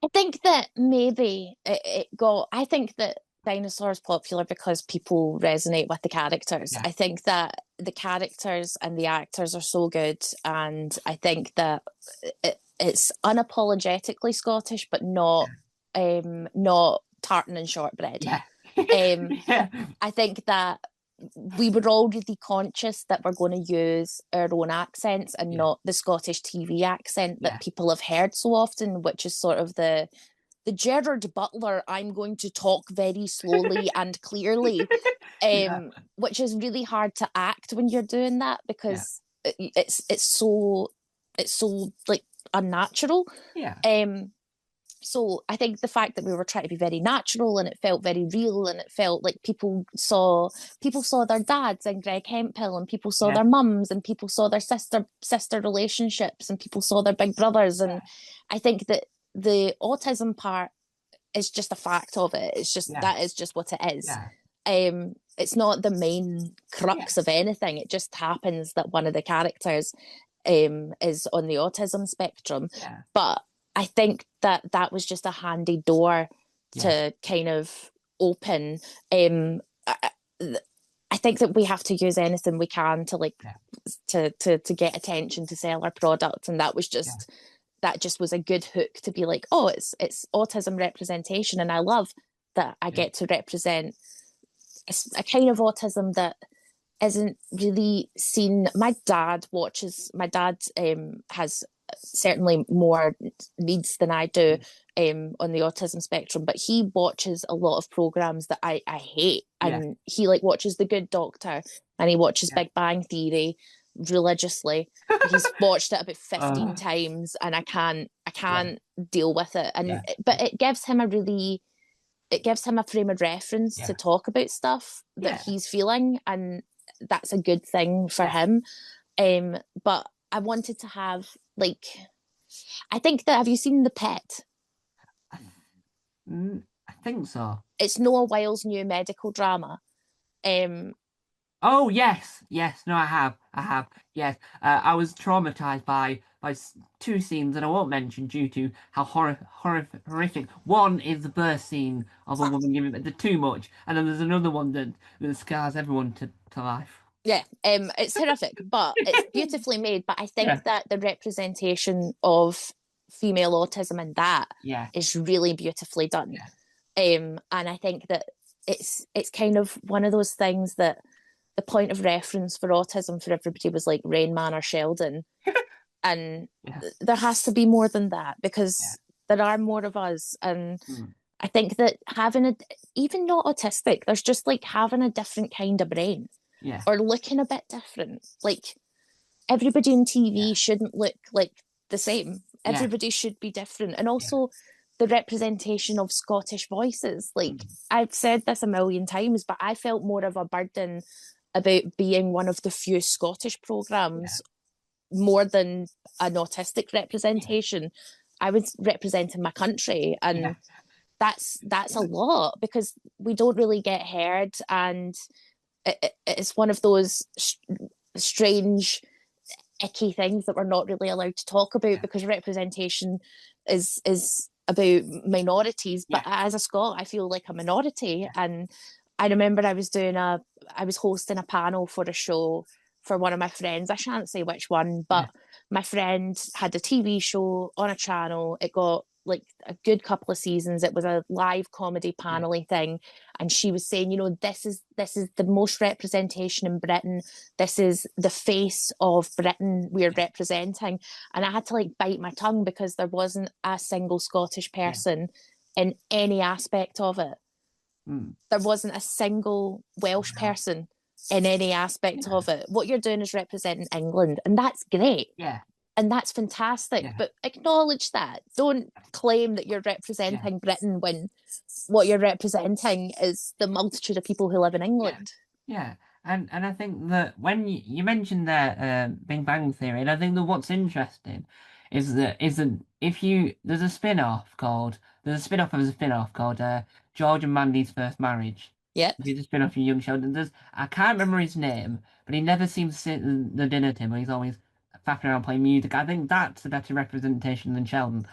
Speaker 2: I think that maybe it got. I think that Dinosaurs popular because people resonate with the characters.
Speaker 1: Yeah,
Speaker 2: I think that the characters and the actors are so good, and I think that it's unapologetically Scottish, but not tartan and shortbread.
Speaker 1: yeah,
Speaker 2: Um,
Speaker 1: yeah,
Speaker 2: I think that we were all really conscious that we're going to use our own accents and
Speaker 1: yeah,
Speaker 2: not the Scottish TV accent that
Speaker 1: yeah.
Speaker 2: people have heard so often, which is sort of the Gerard Butler, I'm going to talk very slowly and clearly,
Speaker 1: Yeah,
Speaker 2: which is really hard to act when you're doing that
Speaker 1: yeah,
Speaker 2: because it's so like unnatural.
Speaker 1: yeah,
Speaker 2: Um, so I think the fact that we were trying to be very natural and it felt very real and it felt like people saw their dads and Greg Hemphill and people saw
Speaker 1: yeah,
Speaker 2: their mums and people saw their sister relationships and people saw their big brothers, and I think that the autism part is just a fact of it. It's just
Speaker 1: yeah,
Speaker 2: that is just what it is.
Speaker 1: yeah,
Speaker 2: It's not the main
Speaker 1: yeah,
Speaker 2: crux of anything. It just happens that one of the characters is on the autism spectrum.
Speaker 1: yeah,
Speaker 2: But I think that that was just a handy door
Speaker 1: yeah,
Speaker 2: to kind of open. I, I think that we have to use anything we can to like
Speaker 1: yeah,
Speaker 2: to get attention to sell our product, and
Speaker 1: yeah,
Speaker 2: that just was a good hook to be like, oh, it's autism representation, and I love that I
Speaker 1: yeah,
Speaker 2: get to represent a kind of autism that isn't really seen. My dad has certainly more needs than I do on the autism spectrum, but he watches a lot of programs that I hate,
Speaker 1: yeah,
Speaker 2: and he like watches The Good Doctor and he watches
Speaker 1: yeah.
Speaker 2: Big Bang Theory religiously. He's watched it about 15
Speaker 1: Uh,
Speaker 2: times and I can't I
Speaker 1: yeah,
Speaker 2: can't deal with it, and
Speaker 1: yeah,
Speaker 2: but it gives him a frame of reference to
Speaker 1: yeah,
Speaker 2: talk about stuff that
Speaker 1: yeah,
Speaker 2: he's feeling, and that's a good thing for
Speaker 1: yeah.
Speaker 2: him. But I wanted to have like, I think that, have you seen The Pet?
Speaker 1: I, I think so.
Speaker 2: It's Noah Wile's new medical drama. Um,
Speaker 1: Oh yes, yes. No, I have. Yes, I was traumatized by two scenes, and I won't mention due to how horrific. One is the birth scene of a woman giving the too much, and then there's another one that scars everyone to life.
Speaker 2: yeah, it's horrific, but it's beautifully made. But I
Speaker 1: Yeah,
Speaker 2: think that the representation of female autism in that
Speaker 1: yeah,
Speaker 2: is really beautifully done.
Speaker 1: yeah,
Speaker 2: And I think that it's kind of one of those things that the point of reference for autism for everybody was like Rain Man or Sheldon, and
Speaker 1: yeah,
Speaker 2: there has to be more than that
Speaker 1: yeah,
Speaker 2: because there are more of us, and
Speaker 1: mm,
Speaker 2: I think that having a, even not autistic, there's just like having a different kind of brain
Speaker 1: yeah,
Speaker 2: or looking a bit different. Like everybody in
Speaker 1: yeah,
Speaker 2: TV shouldn't look like the same.
Speaker 1: yeah,
Speaker 2: Everybody should be different. And
Speaker 1: yeah,
Speaker 2: also the representation of Scottish voices. Like
Speaker 1: mm,
Speaker 2: I've said this a million times, but I felt more of a burden about being one of the few Scottish
Speaker 1: yeah,
Speaker 2: programs more than an autistic
Speaker 1: yeah,
Speaker 2: representation. I was representing my country,
Speaker 1: yeah,
Speaker 2: and that's a lot because we don't really get heard, and it's one of those strange icky things that we're not really allowed to talk about
Speaker 1: yeah,
Speaker 2: because representation is about minorities. But
Speaker 1: yeah,
Speaker 2: as a Scot, I feel like a minority,
Speaker 1: yeah,
Speaker 2: and I remember I was hosting a panel for a show for one of my friends. I shan't say which one,
Speaker 1: Yeah,
Speaker 2: but my friend had a TV show on a channel. It got like a good couple of seasons. It was a live comedy
Speaker 1: yeah,
Speaker 2: panely thing, and she was saying, you know, this is the most representation in Britain. This is the face of Britain we're
Speaker 1: yeah,
Speaker 2: representing, and I had to like bite my tongue because there wasn't a single Scottish
Speaker 1: yeah.
Speaker 2: person in any aspect of it.
Speaker 1: Mm.
Speaker 2: There wasn't a single Welsh
Speaker 1: Wow.
Speaker 2: person in any aspect
Speaker 1: Yeah,
Speaker 2: of it. What you're doing is representing England, and that's great.
Speaker 1: yeah,
Speaker 2: And that's fantastic.
Speaker 1: yeah,
Speaker 2: But acknowledge that. Don't claim that you're
Speaker 1: yeah,
Speaker 2: representing Britain when what you're representing is the multitude of people who live in
Speaker 1: yeah.
Speaker 2: England.
Speaker 1: Yeah, and I think that when you mentioned that Big Bang Theory, and I think that what's interesting is that if you there's a spin-off of a spin-off called George and Mandy's First Marriage.
Speaker 2: Yep.
Speaker 1: He's a spin-off of Young Sheldon. I can't remember his name, but he never seems to sit at the dinner table. He's always faffing around playing music. I think that's a better representation than Sheldon,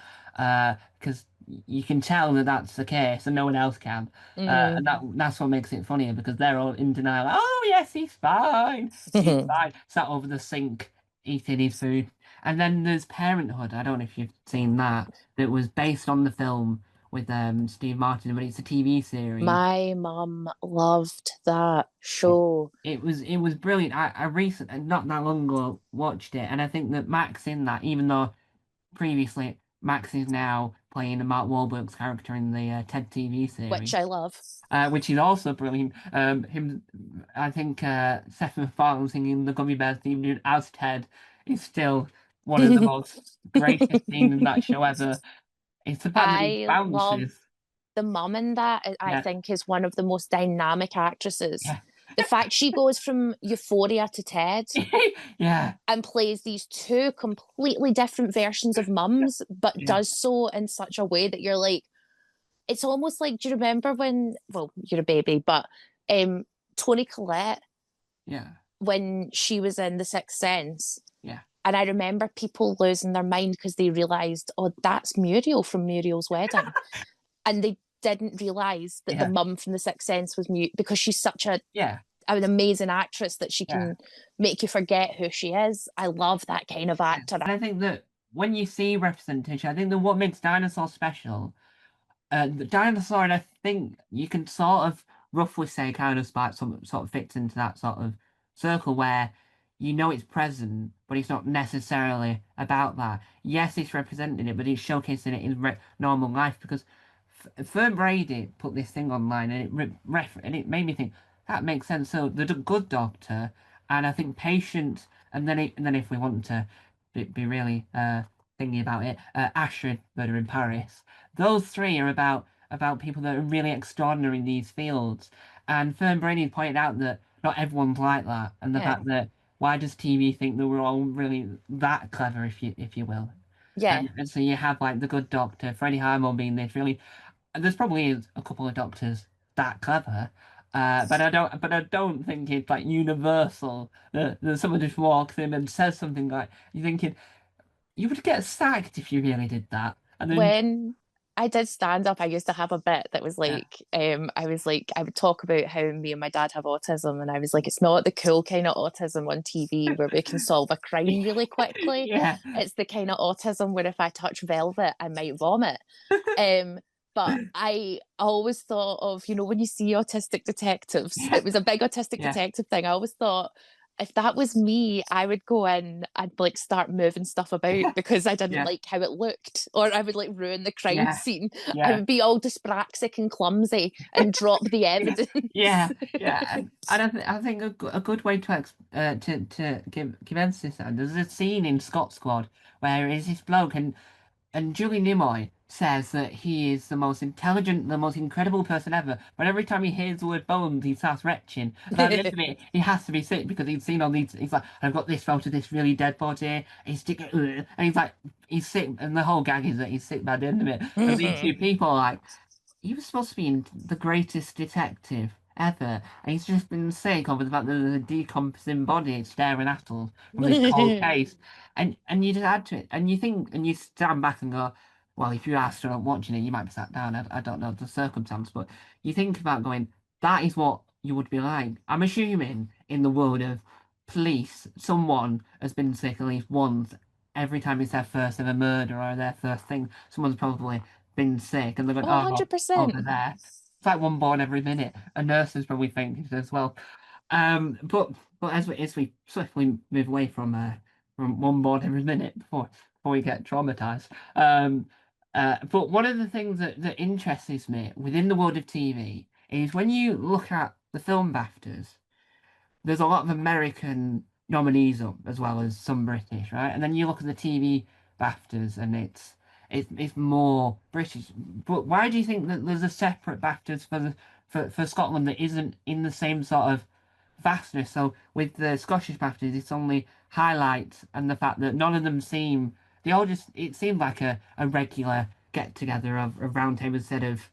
Speaker 1: because you can tell that that's the case, and no one else can. And
Speaker 2: Mm.
Speaker 1: that's what makes it funnier because they're all in denial. Like, oh yes, he's fine. He's fine. Sat over the sink eating his food. And then there's Parenthood. I don't know if you've seen that. That was based on the film with Steve Martin, but it's a TV series.
Speaker 2: My mum loved that
Speaker 1: Yeah.
Speaker 2: show.
Speaker 1: It was brilliant. I recently, not that long ago, watched it, and I think that Max in that, even though previously Max is now playing Mark Wahlberg's character in the TED TV
Speaker 2: Which
Speaker 1: series.
Speaker 2: I love.
Speaker 1: Which is also brilliant. I think Seth MacFarlane singing the Gummy Bears theme tune as Ted is still one of the most greatest scenes in that show ever. It's the fact that he
Speaker 2: I love
Speaker 1: bounces.
Speaker 2: the mum in that. I
Speaker 1: Yeah,
Speaker 2: think is one of the most dynamic actresses.
Speaker 1: yeah,
Speaker 2: The fact she goes from Euphoria to Ted
Speaker 1: yeah,
Speaker 2: and plays these two completely different versions of mums, but
Speaker 1: yeah,
Speaker 2: does so in such a way that you're like, it's almost like, do you remember when, well, you're a baby, but um, Toni Collette,
Speaker 1: yeah,
Speaker 2: when she was in The Sixth Sense,
Speaker 1: yeah,
Speaker 2: and I remember people losing their mind because they realised, oh, that's Muriel from Muriel's Wedding. And they didn't realise that the
Speaker 1: yeah,
Speaker 2: mum from The Sixth Sense was mute because she's such
Speaker 1: yeah,
Speaker 2: an amazing actress that she
Speaker 1: yeah.
Speaker 2: can make you forget who she is. I love that kind of
Speaker 1: Yeah.
Speaker 2: actor.
Speaker 1: And I think that when you see representation, I think that what makes dinosaurs special. The dinosaur, and I think you can sort of roughly say kind of Spike sort of fits into that sort of circle where you know it's present, but it's not necessarily about that. Yes, it's representing it, but it's showcasing it in normal life because Fern Brady put this thing online and and it made me think that makes sense. So the good doctor, and I think patient, and then if we want to be really thinking about it, Ashford, Murder in Paris. Those three are about people that are really extraordinary in these fields. And Fern Brady pointed out that not everyone's like that, and the
Speaker 2: Yeah.
Speaker 1: fact that why does TV think that we're all really that clever, if you will?
Speaker 2: Yeah.
Speaker 1: And so you have like the good doctor, Freddie Highmore being this really. And there's probably is a couple of doctors that clever, but I don't think it's like universal. That someone just walks in and says something like you're thinking you would get sacked if you really did that, and then
Speaker 2: When I did stand up, I used to have a bit that was
Speaker 1: yeah.
Speaker 2: like, I was like, I would talk about how me and my dad have autism, and I was like, it's not the cool kind of autism on TV where we can solve a crime really quickly.
Speaker 1: Yeah,
Speaker 2: It's the kind of autism where if I touch velvet, I might vomit. Um, but I always thought of, you know, when you see autistic detectives,
Speaker 1: yeah,
Speaker 2: it was a big autistic
Speaker 1: yeah,
Speaker 2: detective thing. I always thought if that was me, I would go in and like start moving stuff about
Speaker 1: yeah,
Speaker 2: because I didn't
Speaker 1: yeah,
Speaker 2: like how it looked, or I would like ruin the crime
Speaker 1: yeah,
Speaker 2: scene. I
Speaker 1: yeah,
Speaker 2: would be all dyspraxic and clumsy and drop the
Speaker 1: yeah,
Speaker 2: evidence.
Speaker 1: yeah, yeah. And I think a good way to to give emphasis on there's a scene in Scott Squad where is this bloke and Julie Nimoy says that he is the most intelligent, the most incredible person ever. But every time he hears the word bones, he starts retching. And by the end of it, he has to be sick because he's seen all these. He's like, I've got this photo of this really dead body. He's sticking, and he's like, he's sick. And the whole gag is that he's sick by the end of it. And these two people are like, he was supposed to be the greatest detective ever, and he's just been sick over the fact that there's a decomposing body staring at us from this cold case. And you just add to it, and you think, and you stand back and go, well, if you asked her watching it, you might be sat down. I don't know the circumstance, but you think about going, that is what you would be like. I'm assuming in the world of police, someone has been sick at least once every time it's their first ever murder or their first thing. Someone's probably been sick and they're going,
Speaker 2: Oh,
Speaker 1: oh, oh,
Speaker 2: 100%.
Speaker 1: they're there. It's like one born every minute. A nurse is probably thinking as well. But as we swiftly move away from one born every minute before we get traumatized. But one of the things that interests me within the world of TV is when you look at the film BAFTAs, there's a lot of American nominees up as well as some British, right? And then you look at the TV BAFTAs and it's more British. But why do you think that there's a separate BAFTAs for Scotland that isn't in the same sort of vastness? So with the Scottish BAFTAs, it's only highlights and the fact that none of them seem they all just it seemed like a regular get together of round table instead of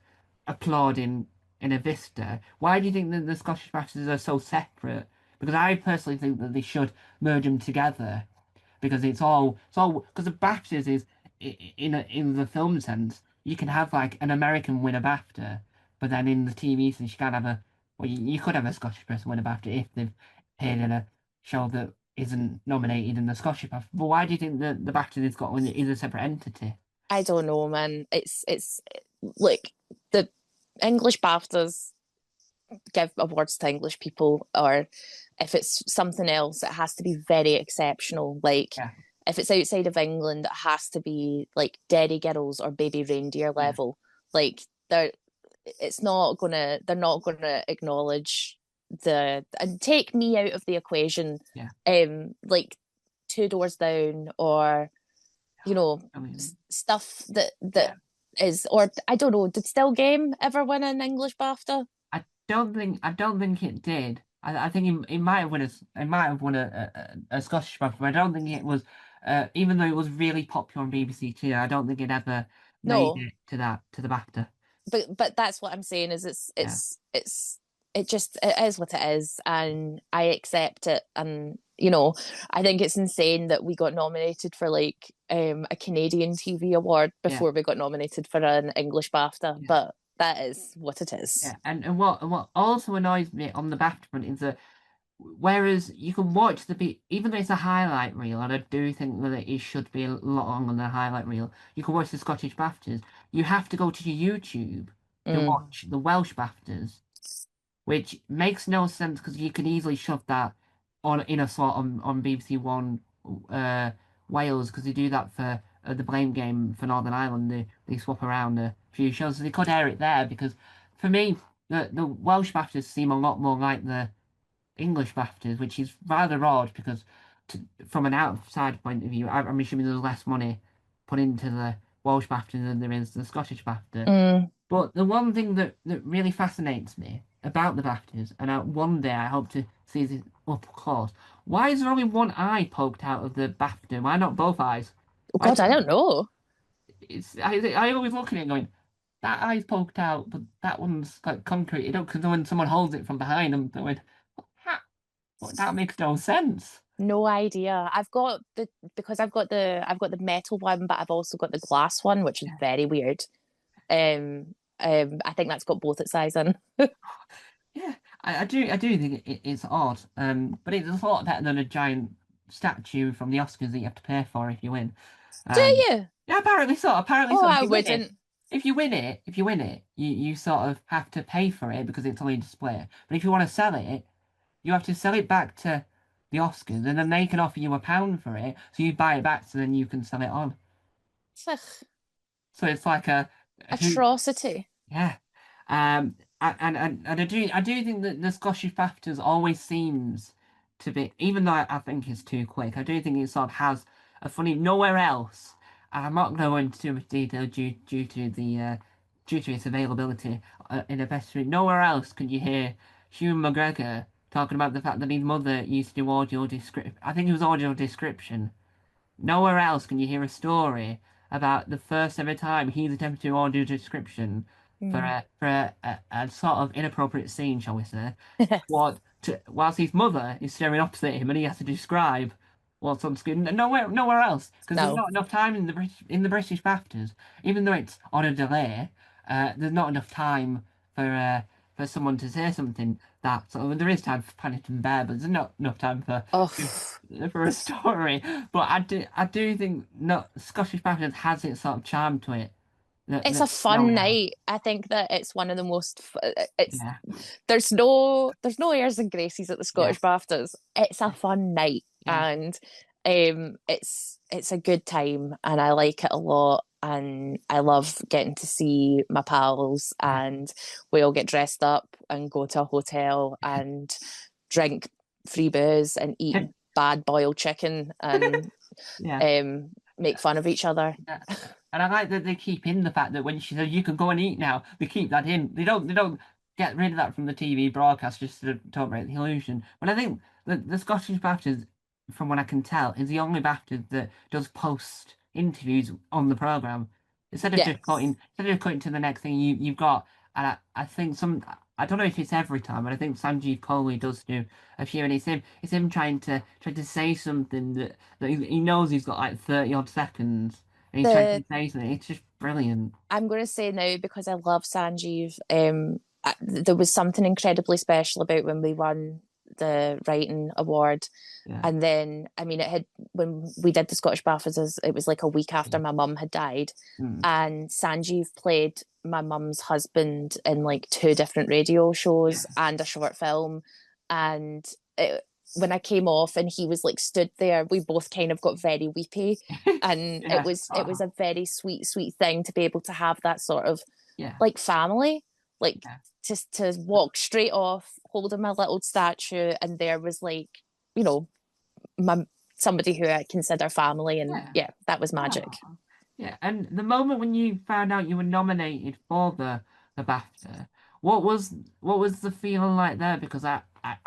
Speaker 1: applauding in a vista. Why do you think that the Scottish BAFTAs are so separate? Because I personally think that they should merge them together because it's all because the BAFTAs is in the film sense you can have like an American win a BAFTA, but then in the TV sense you can't have a well you could have a Scottish person win a BAFTA if they've appeared in a show that isn't nominated in the Scottish BAFTA. But why do you think that the BAFTA in Scotland is a separate entity?
Speaker 2: I don't know, man. It's like the English BAFTAs give awards to English people, or if it's something else, it has to be very exceptional. Like
Speaker 1: Yeah,
Speaker 2: if it's outside of England, it has to be like Derry Girls or Baby Reindeer
Speaker 1: yeah,
Speaker 2: level. Like they're it's not gonna they're not gonna acknowledge the and take me out of the equation.
Speaker 1: yeah.
Speaker 2: Like Two Doors Down or you know
Speaker 1: I mean,
Speaker 2: stuff that
Speaker 1: yeah.
Speaker 2: is or I don't know. Did Still Game ever win an English BAFTA?
Speaker 1: I don't think it did. I think it might have won it might have won a Scottish BAFTA, but I don't think it was. Even though it was really popular on BBC Two, I don't think it ever made
Speaker 2: No,
Speaker 1: it to the BAFTA.
Speaker 2: but that's what I'm saying is
Speaker 1: Yeah,
Speaker 2: it just it is what it is, and I accept it. And I think it's insane that we got nominated for like a Canadian TV award
Speaker 1: yeah,
Speaker 2: before we got nominated for an English BAFTA,
Speaker 1: yeah,
Speaker 2: but that is what it is.
Speaker 1: yeah. And what also annoys me on the BAFTA front is that whereas you can watch even though it's a highlight reel, and I do think that it should be a lot longer than a highlight reel, you can watch the Scottish BAFTAs. You have to go to YouTube to
Speaker 2: Mm,
Speaker 1: watch the Welsh BAFTAs, which makes no sense because you can easily shove that on in a slot on BBC One Wales because they do that for the Blame Game for Northern Ireland. They swap around a few shows, so they could air it there because for me the Welsh BAFTAs seem a lot more like the English BAFTAs, which is rather odd because from an outside point of view, I'm assuming there's less money put into the Welsh BAFTA than there is the Scottish BAFTA.
Speaker 2: mm.
Speaker 1: But the one thing that really fascinates me about the BAFTAs, and one day I hope to see this up close, why is there only one eye poked out of the BAFTA? Why not both eyes?
Speaker 2: Oh
Speaker 1: Why
Speaker 2: God, I don't know.
Speaker 1: I always look at it going, that eye's poked out, but that one's like concrete. You know, because when someone holds it from behind, I'm going, that, that makes no sense.
Speaker 2: No idea. I've got the metal one, but I've also got the glass one, which is very weird. I think that's got both its eyes in.
Speaker 1: Yeah, I do think it's odd. But it's a lot better than a giant statue from the Oscars that you have to pay for if you win.
Speaker 2: Do
Speaker 1: Um,
Speaker 2: you?
Speaker 1: yeah, apparently so. Apparently
Speaker 2: Oh,
Speaker 1: so.
Speaker 2: I wouldn't.
Speaker 1: If you win it, you sort of have to pay for it because it's only a display. But if you want to sell it, you have to sell it back to the Oscars, and then they can offer you £1 for it. So you buy it back, so then you can sell it on.
Speaker 2: Ugh,
Speaker 1: So it's like a who
Speaker 2: atrocity.
Speaker 1: Yeah. And I do think that the Scottish BAFTAs always seems to be, even though I think it's too quick, I do think it sort of has a funny nowhere else. And I'm not going to go into too much detail due to its availability in a best street. Nowhere else could you hear Hugh McGregor talking about the fact that his mother used to do audio description. I think it was audio description. Nowhere else can you hear a story about the first ever time he's attempted to audio description for
Speaker 2: Mm.
Speaker 1: a sort of inappropriate scene, shall we say? Whilst his mother is staring opposite him and he has to describe what's on screen. Nowhere else because there's
Speaker 2: No.
Speaker 1: not enough time in the British BAFTAs, even though it's on a delay. There's not enough time for for someone to say something that sort of, there is time for Paddington Bear, but there's not enough time
Speaker 2: Oh,
Speaker 1: for a story. But I do think no Scottish Batters has its sort of charm to it
Speaker 2: it's a
Speaker 1: that no
Speaker 2: fun
Speaker 1: one else.
Speaker 2: night. I think that it's one of the most. It's
Speaker 1: Yeah,
Speaker 2: there's no airs and graces at the
Speaker 1: yeah,
Speaker 2: Scottish BAFTAs. It's a fun night,
Speaker 1: yeah,
Speaker 2: and it's a good time, and I like it a lot. And I love getting to see my pals,
Speaker 1: yeah,
Speaker 2: and we all get dressed up and go to a hotel and drink free booze and eat bad boiled chicken and
Speaker 1: yeah.
Speaker 2: make fun of each other.
Speaker 1: Yeah. And I like that they keep in the fact that when she says you can go and eat now, they keep that in. They don't get rid of that from the TV broadcast just to talk about the illusion. But I think the Scottish BAFTAs, from what I can tell, is the only BAFTA that does post interviews on the programme.
Speaker 2: Yeah,
Speaker 1: Instead of cutting to the next thing you've got, and I think I don't know if it's every time, but I think Sanjeev Kohli does do a few, and it's him trying to say something that he knows he's got like 30 odd seconds, and he's trying
Speaker 2: the
Speaker 1: to say something. It's just brilliant.
Speaker 2: I'm going to say now because I love Sanjeev. There was something incredibly special about when we won the writing award,
Speaker 1: Yeah.
Speaker 2: and then I mean, it had when we did the Scottish BAFTAs, it was like a week after my mum had died,
Speaker 1: Mm.
Speaker 2: and Sanjeev played my mum's husband in like two different radio shows
Speaker 1: Yeah.
Speaker 2: and a short film, and when I came off and he was like stood there, we both kind of got very weepy, and it
Speaker 1: Yeah.
Speaker 2: was it was
Speaker 1: Oh,
Speaker 2: a very sweet sweet thing to be able to have that sort of
Speaker 1: yeah.
Speaker 2: like family, like
Speaker 1: Yeah.
Speaker 2: to walk straight off holding my little statue, and there was like, you know, my somebody who I consider family, and
Speaker 1: Yeah.
Speaker 2: yeah, that was magic.
Speaker 1: Oh. Yeah. And the moment when you found out you were nominated for the BAFTA, what was what was the feeling like there? Because I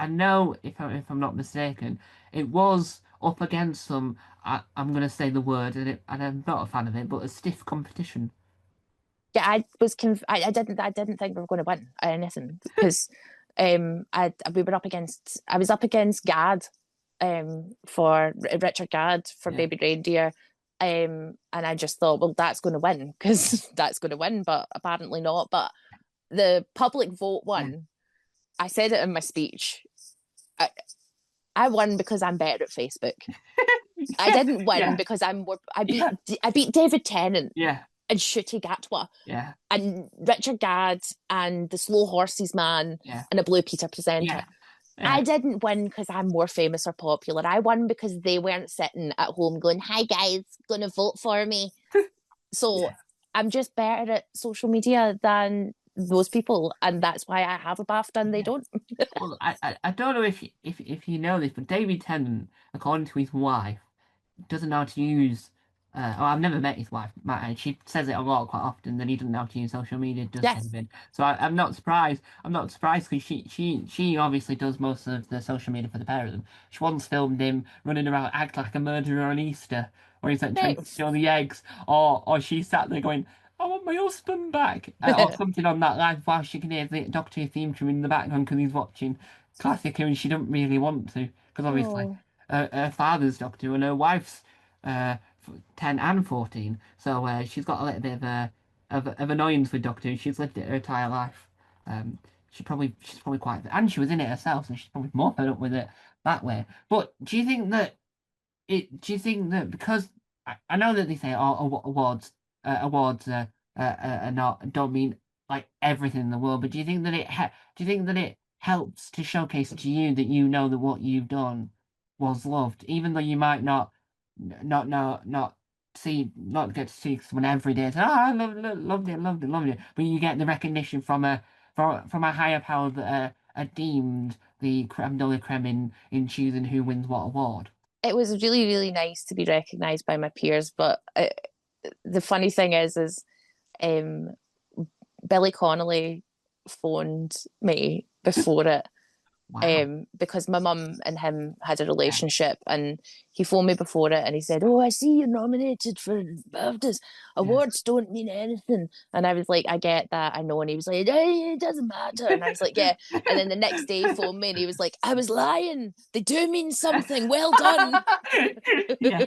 Speaker 1: know if I'm not mistaken, it was up against some I'm gonna say the word and I'm not a fan of it, but a stiff competition.
Speaker 2: Yeah, I didn't think we were going to win or anything because I was up against Gad for Richard Gad for
Speaker 1: Yeah.
Speaker 2: Baby Reindeer, and I just thought, well, that's going to win because that's going to win, but apparently not. But the public vote
Speaker 1: Yeah.
Speaker 2: won. I said it in my speech. I, I won because I'm better at Facebook. I didn't win
Speaker 1: Yeah.
Speaker 2: because I'm more.
Speaker 1: Yeah.
Speaker 2: I beat David Tennant
Speaker 1: Yeah.
Speaker 2: and Shooty Gatwa
Speaker 1: Yeah.
Speaker 2: and Richard Gadd and the Slow Horses Man
Speaker 1: Yeah.
Speaker 2: and a Blue Peter presenter.
Speaker 1: Yeah.
Speaker 2: I
Speaker 1: Yeah.
Speaker 2: didn't win because I'm more famous or popular. I won because they weren't sitting at home going, "Hi guys, gonna vote for me." So
Speaker 1: Yeah.
Speaker 2: I'm just better at social media than those people, and that's why I have a BAFTA and they
Speaker 1: Yeah.
Speaker 2: don't.
Speaker 1: Well, I don't know if you know this, but David Tennant, according to his wife, doesn't know how to use. Well, I've never met his wife, Matt, and she says it a lot, quite often, that he doesn't know how to use social media, does
Speaker 2: Yes.
Speaker 1: David? So I'm not surprised. I'm not surprised because she obviously does most of the social media for the pair of them. She once filmed him running around, act like a murderer on Easter, where he's like trying to steal the eggs, or she sat there going, "I want my husband back," or something on that line, while she can hear the Doctor Who theme tune in the background because he's watching Classic Who and she doesn't really want to because obviously
Speaker 2: Oh,
Speaker 1: her father's Doctor Who and her wife's 10 and 14. So she's got a little bit of annoyance with Doctor Who. She's lived it her entire life. Um, she's probably quite, and she was in it herself, so she's probably more fed up with it that way. But do you think that because I know that they say awards are not don't mean like everything in the world, but do you think that it helps to showcase to you that you know that what you've done was loved, even though you might not know not get to see someone every day and say, "Oh, I loved it," but you get the recognition from a higher power that are deemed the creme de la creme in choosing who wins what award.
Speaker 2: it was really, really nice to be recognised by my peers. But the funny thing is um, Billy Connolly phoned me before it
Speaker 1: Wow.
Speaker 2: because my mum and him had a
Speaker 1: Yeah.
Speaker 2: relationship, and he phoned me before it and he said, "Oh, I see you're nominated for BAFTAs.
Speaker 1: Yeah.
Speaker 2: Awards don't mean anything." And I was like, "I get that, I know." And he was like, "Hey, it doesn't matter." And I was like, "Yeah." And then the next day he phoned me and he was like, "I was lying. They do mean something. Well done."
Speaker 1: Yeah.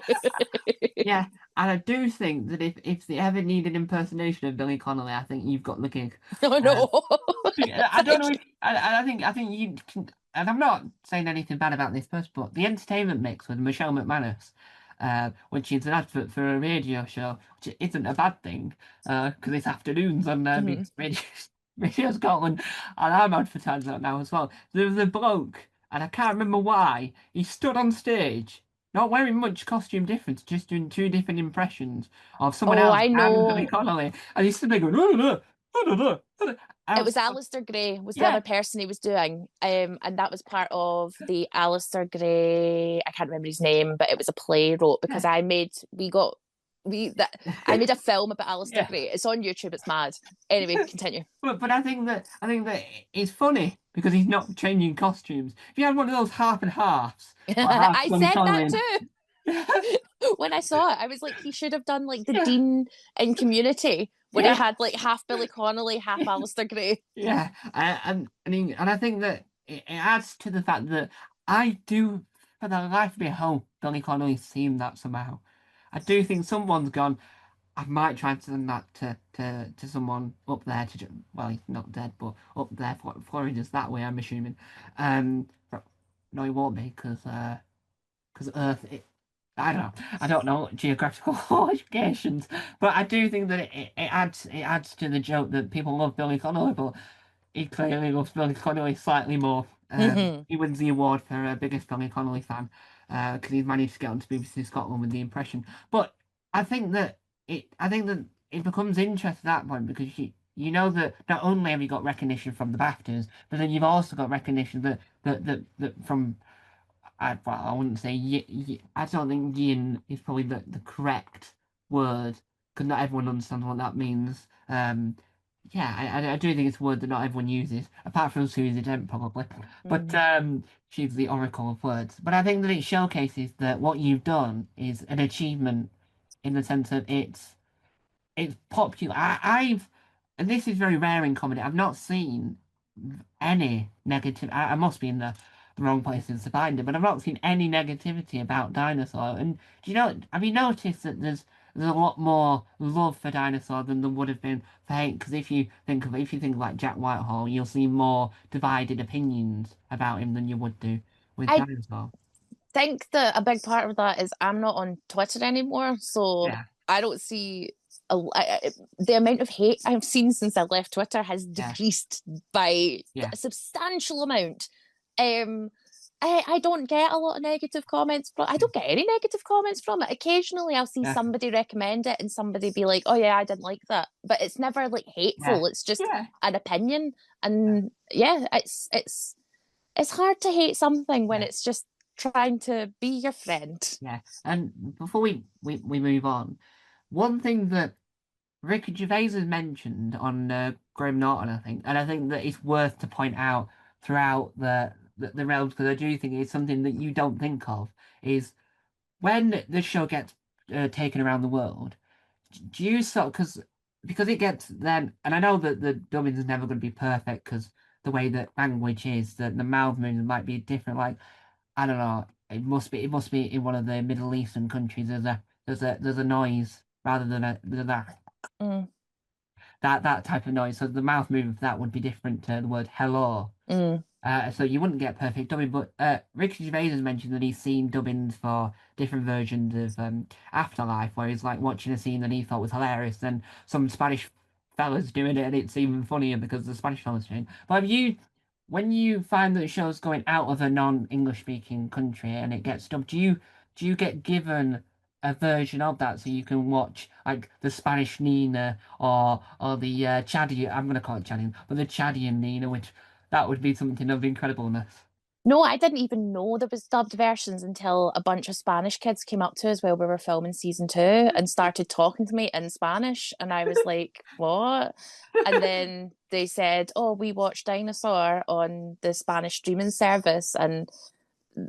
Speaker 1: Yeah. And I do think that if they ever need an impersonation of Billy Connolly, I think you've got the gig.
Speaker 2: Oh
Speaker 1: Um,
Speaker 2: no.
Speaker 1: I don't know
Speaker 2: Thank
Speaker 1: if I think you can, and I'm not saying anything bad about this person, but the entertainment mix with Michelle McManus, which is an advert for a radio show, which isn't a bad thing, because it's afternoons on
Speaker 2: you.
Speaker 1: Radio Scotland, and I'm advertising that now as well. There was a bloke, and I can't remember why, he stood on stage, not wearing much costume difference, just doing two different impressions of someone
Speaker 2: Oh,
Speaker 1: else
Speaker 2: I
Speaker 1: and Billy
Speaker 2: know.
Speaker 1: Connolly, and he's still going, "Oh, no, no, no." I
Speaker 2: It
Speaker 1: was,
Speaker 2: was Alistair Gray was the
Speaker 1: yeah,
Speaker 2: other person he was doing, and that was part of the Alistair Gray. I can't remember his name, but it was a play I wrote because
Speaker 1: yeah,
Speaker 2: I made a film about Alistair
Speaker 1: yeah.
Speaker 2: Gray. It's on YouTube. It's mad. Anyway, continue.
Speaker 1: But I think that it's funny because he's not changing costumes. If you had one of those half and halves, or half
Speaker 2: I
Speaker 1: Billy
Speaker 2: said that
Speaker 1: Connolly,
Speaker 2: too when I saw it. I was like, he should have done like the
Speaker 1: yeah,
Speaker 2: Dean in Community, where he
Speaker 1: yeah,
Speaker 2: had like half Billy Connolly, half Alistair Gray.
Speaker 1: yeah. And I think that it adds to the fact that I do, for the life of me, hope Billy Connolly's seen that somehow. I do think someone's gone. I might try and send that to someone up there well, he's not dead, but up there, Florida's that way, I'm assuming. No, he won't be because Earth. I don't know geographical qualifications, but I do think that it adds to the joke that people love Billy Connolly, but he clearly loves Billy Connolly slightly more. He wins the award for biggest Billy Connolly fan because he's managed to get onto BBC Scotland with the impression. But I think that it becomes interesting at that point because you know that not only have you got recognition from the BAFTAs, but then you've also got recognition that from well, I wouldn't say I don't think yin is probably the correct word because not everyone understands what that means. Yeah, I do think it's a word that not everyone uses, apart from Susie Dent probably. But she's the oracle of words. But I think that it showcases that what you've done is an achievement in the sense that it's popular. And this is very rare in comedy. I've not seen any negative. I must be in the wrong places to find it, but I've not seen any negativity about Dinosaur. And do you know? Have you noticed that there's a lot more love for Dinosaur than there would have been for hate? Because if you think like Jack Whitehall, you'll see more divided opinions about him than you would do with
Speaker 2: I
Speaker 1: Dinosaur.
Speaker 2: think that a big part of that is I'm not on Twitter anymore, so
Speaker 1: Yeah,
Speaker 2: I don't see the amount of hate I've seen since I left Twitter has
Speaker 1: yeah,
Speaker 2: decreased by
Speaker 1: yeah,
Speaker 2: a substantial amount. Um, I don't get a lot of negative comments, but I don't get any negative comments from it. Occasionally, I'll see
Speaker 1: yeah,
Speaker 2: somebody recommend it and somebody be like, "Oh yeah, I didn't like that," but it's never like
Speaker 1: yeah,
Speaker 2: hateful. It's just
Speaker 1: yeah.
Speaker 2: an opinion,
Speaker 1: Yeah.
Speaker 2: and yeah, it's hard to hate something when
Speaker 1: Yeah.
Speaker 2: it's just trying to be your friend.
Speaker 1: Yeah, and before we move on, one thing that Ricky Gervais has mentioned on Graham Norton, I think, and I think that it's worth to point out throughout the realms because I do think it's something that you don't think of is when the show gets taken around the world. Do you sort because it gets then, and I know that the dubbing is never going to be perfect because the way that language is, that the mouth movements might be different. Like I don't know. It must be in one of the Middle Eastern countries. There's a noise rather than
Speaker 2: Mm,
Speaker 1: that type of noise. So the mouth movement for that would be different to the word hello.
Speaker 2: mm,
Speaker 1: So you wouldn't get perfect dubbing, but Ricky Gervais has mentioned that he's seen dubbings for different versions of Afterlife, where he's like watching a scene that he thought was hilarious, and some Spanish fellas doing it, and it's even funnier because the Spanish fellas doing it. But when you find that the show's going out of a non-English speaking country and it gets dubbed, do you get given a version of that so you can watch like the Spanish Nina or the Chadian? I'm gonna call it Chadian, but the Chadian Nina, which that would be something of incredibleness.
Speaker 2: no, I didn't even know there was dubbed versions until a bunch of Spanish kids came up to us while we were filming season 2 and started talking to me in Spanish, and I was like, "What?" And then they said, "Oh, we watched Dinosaur on the Spanish streaming service," and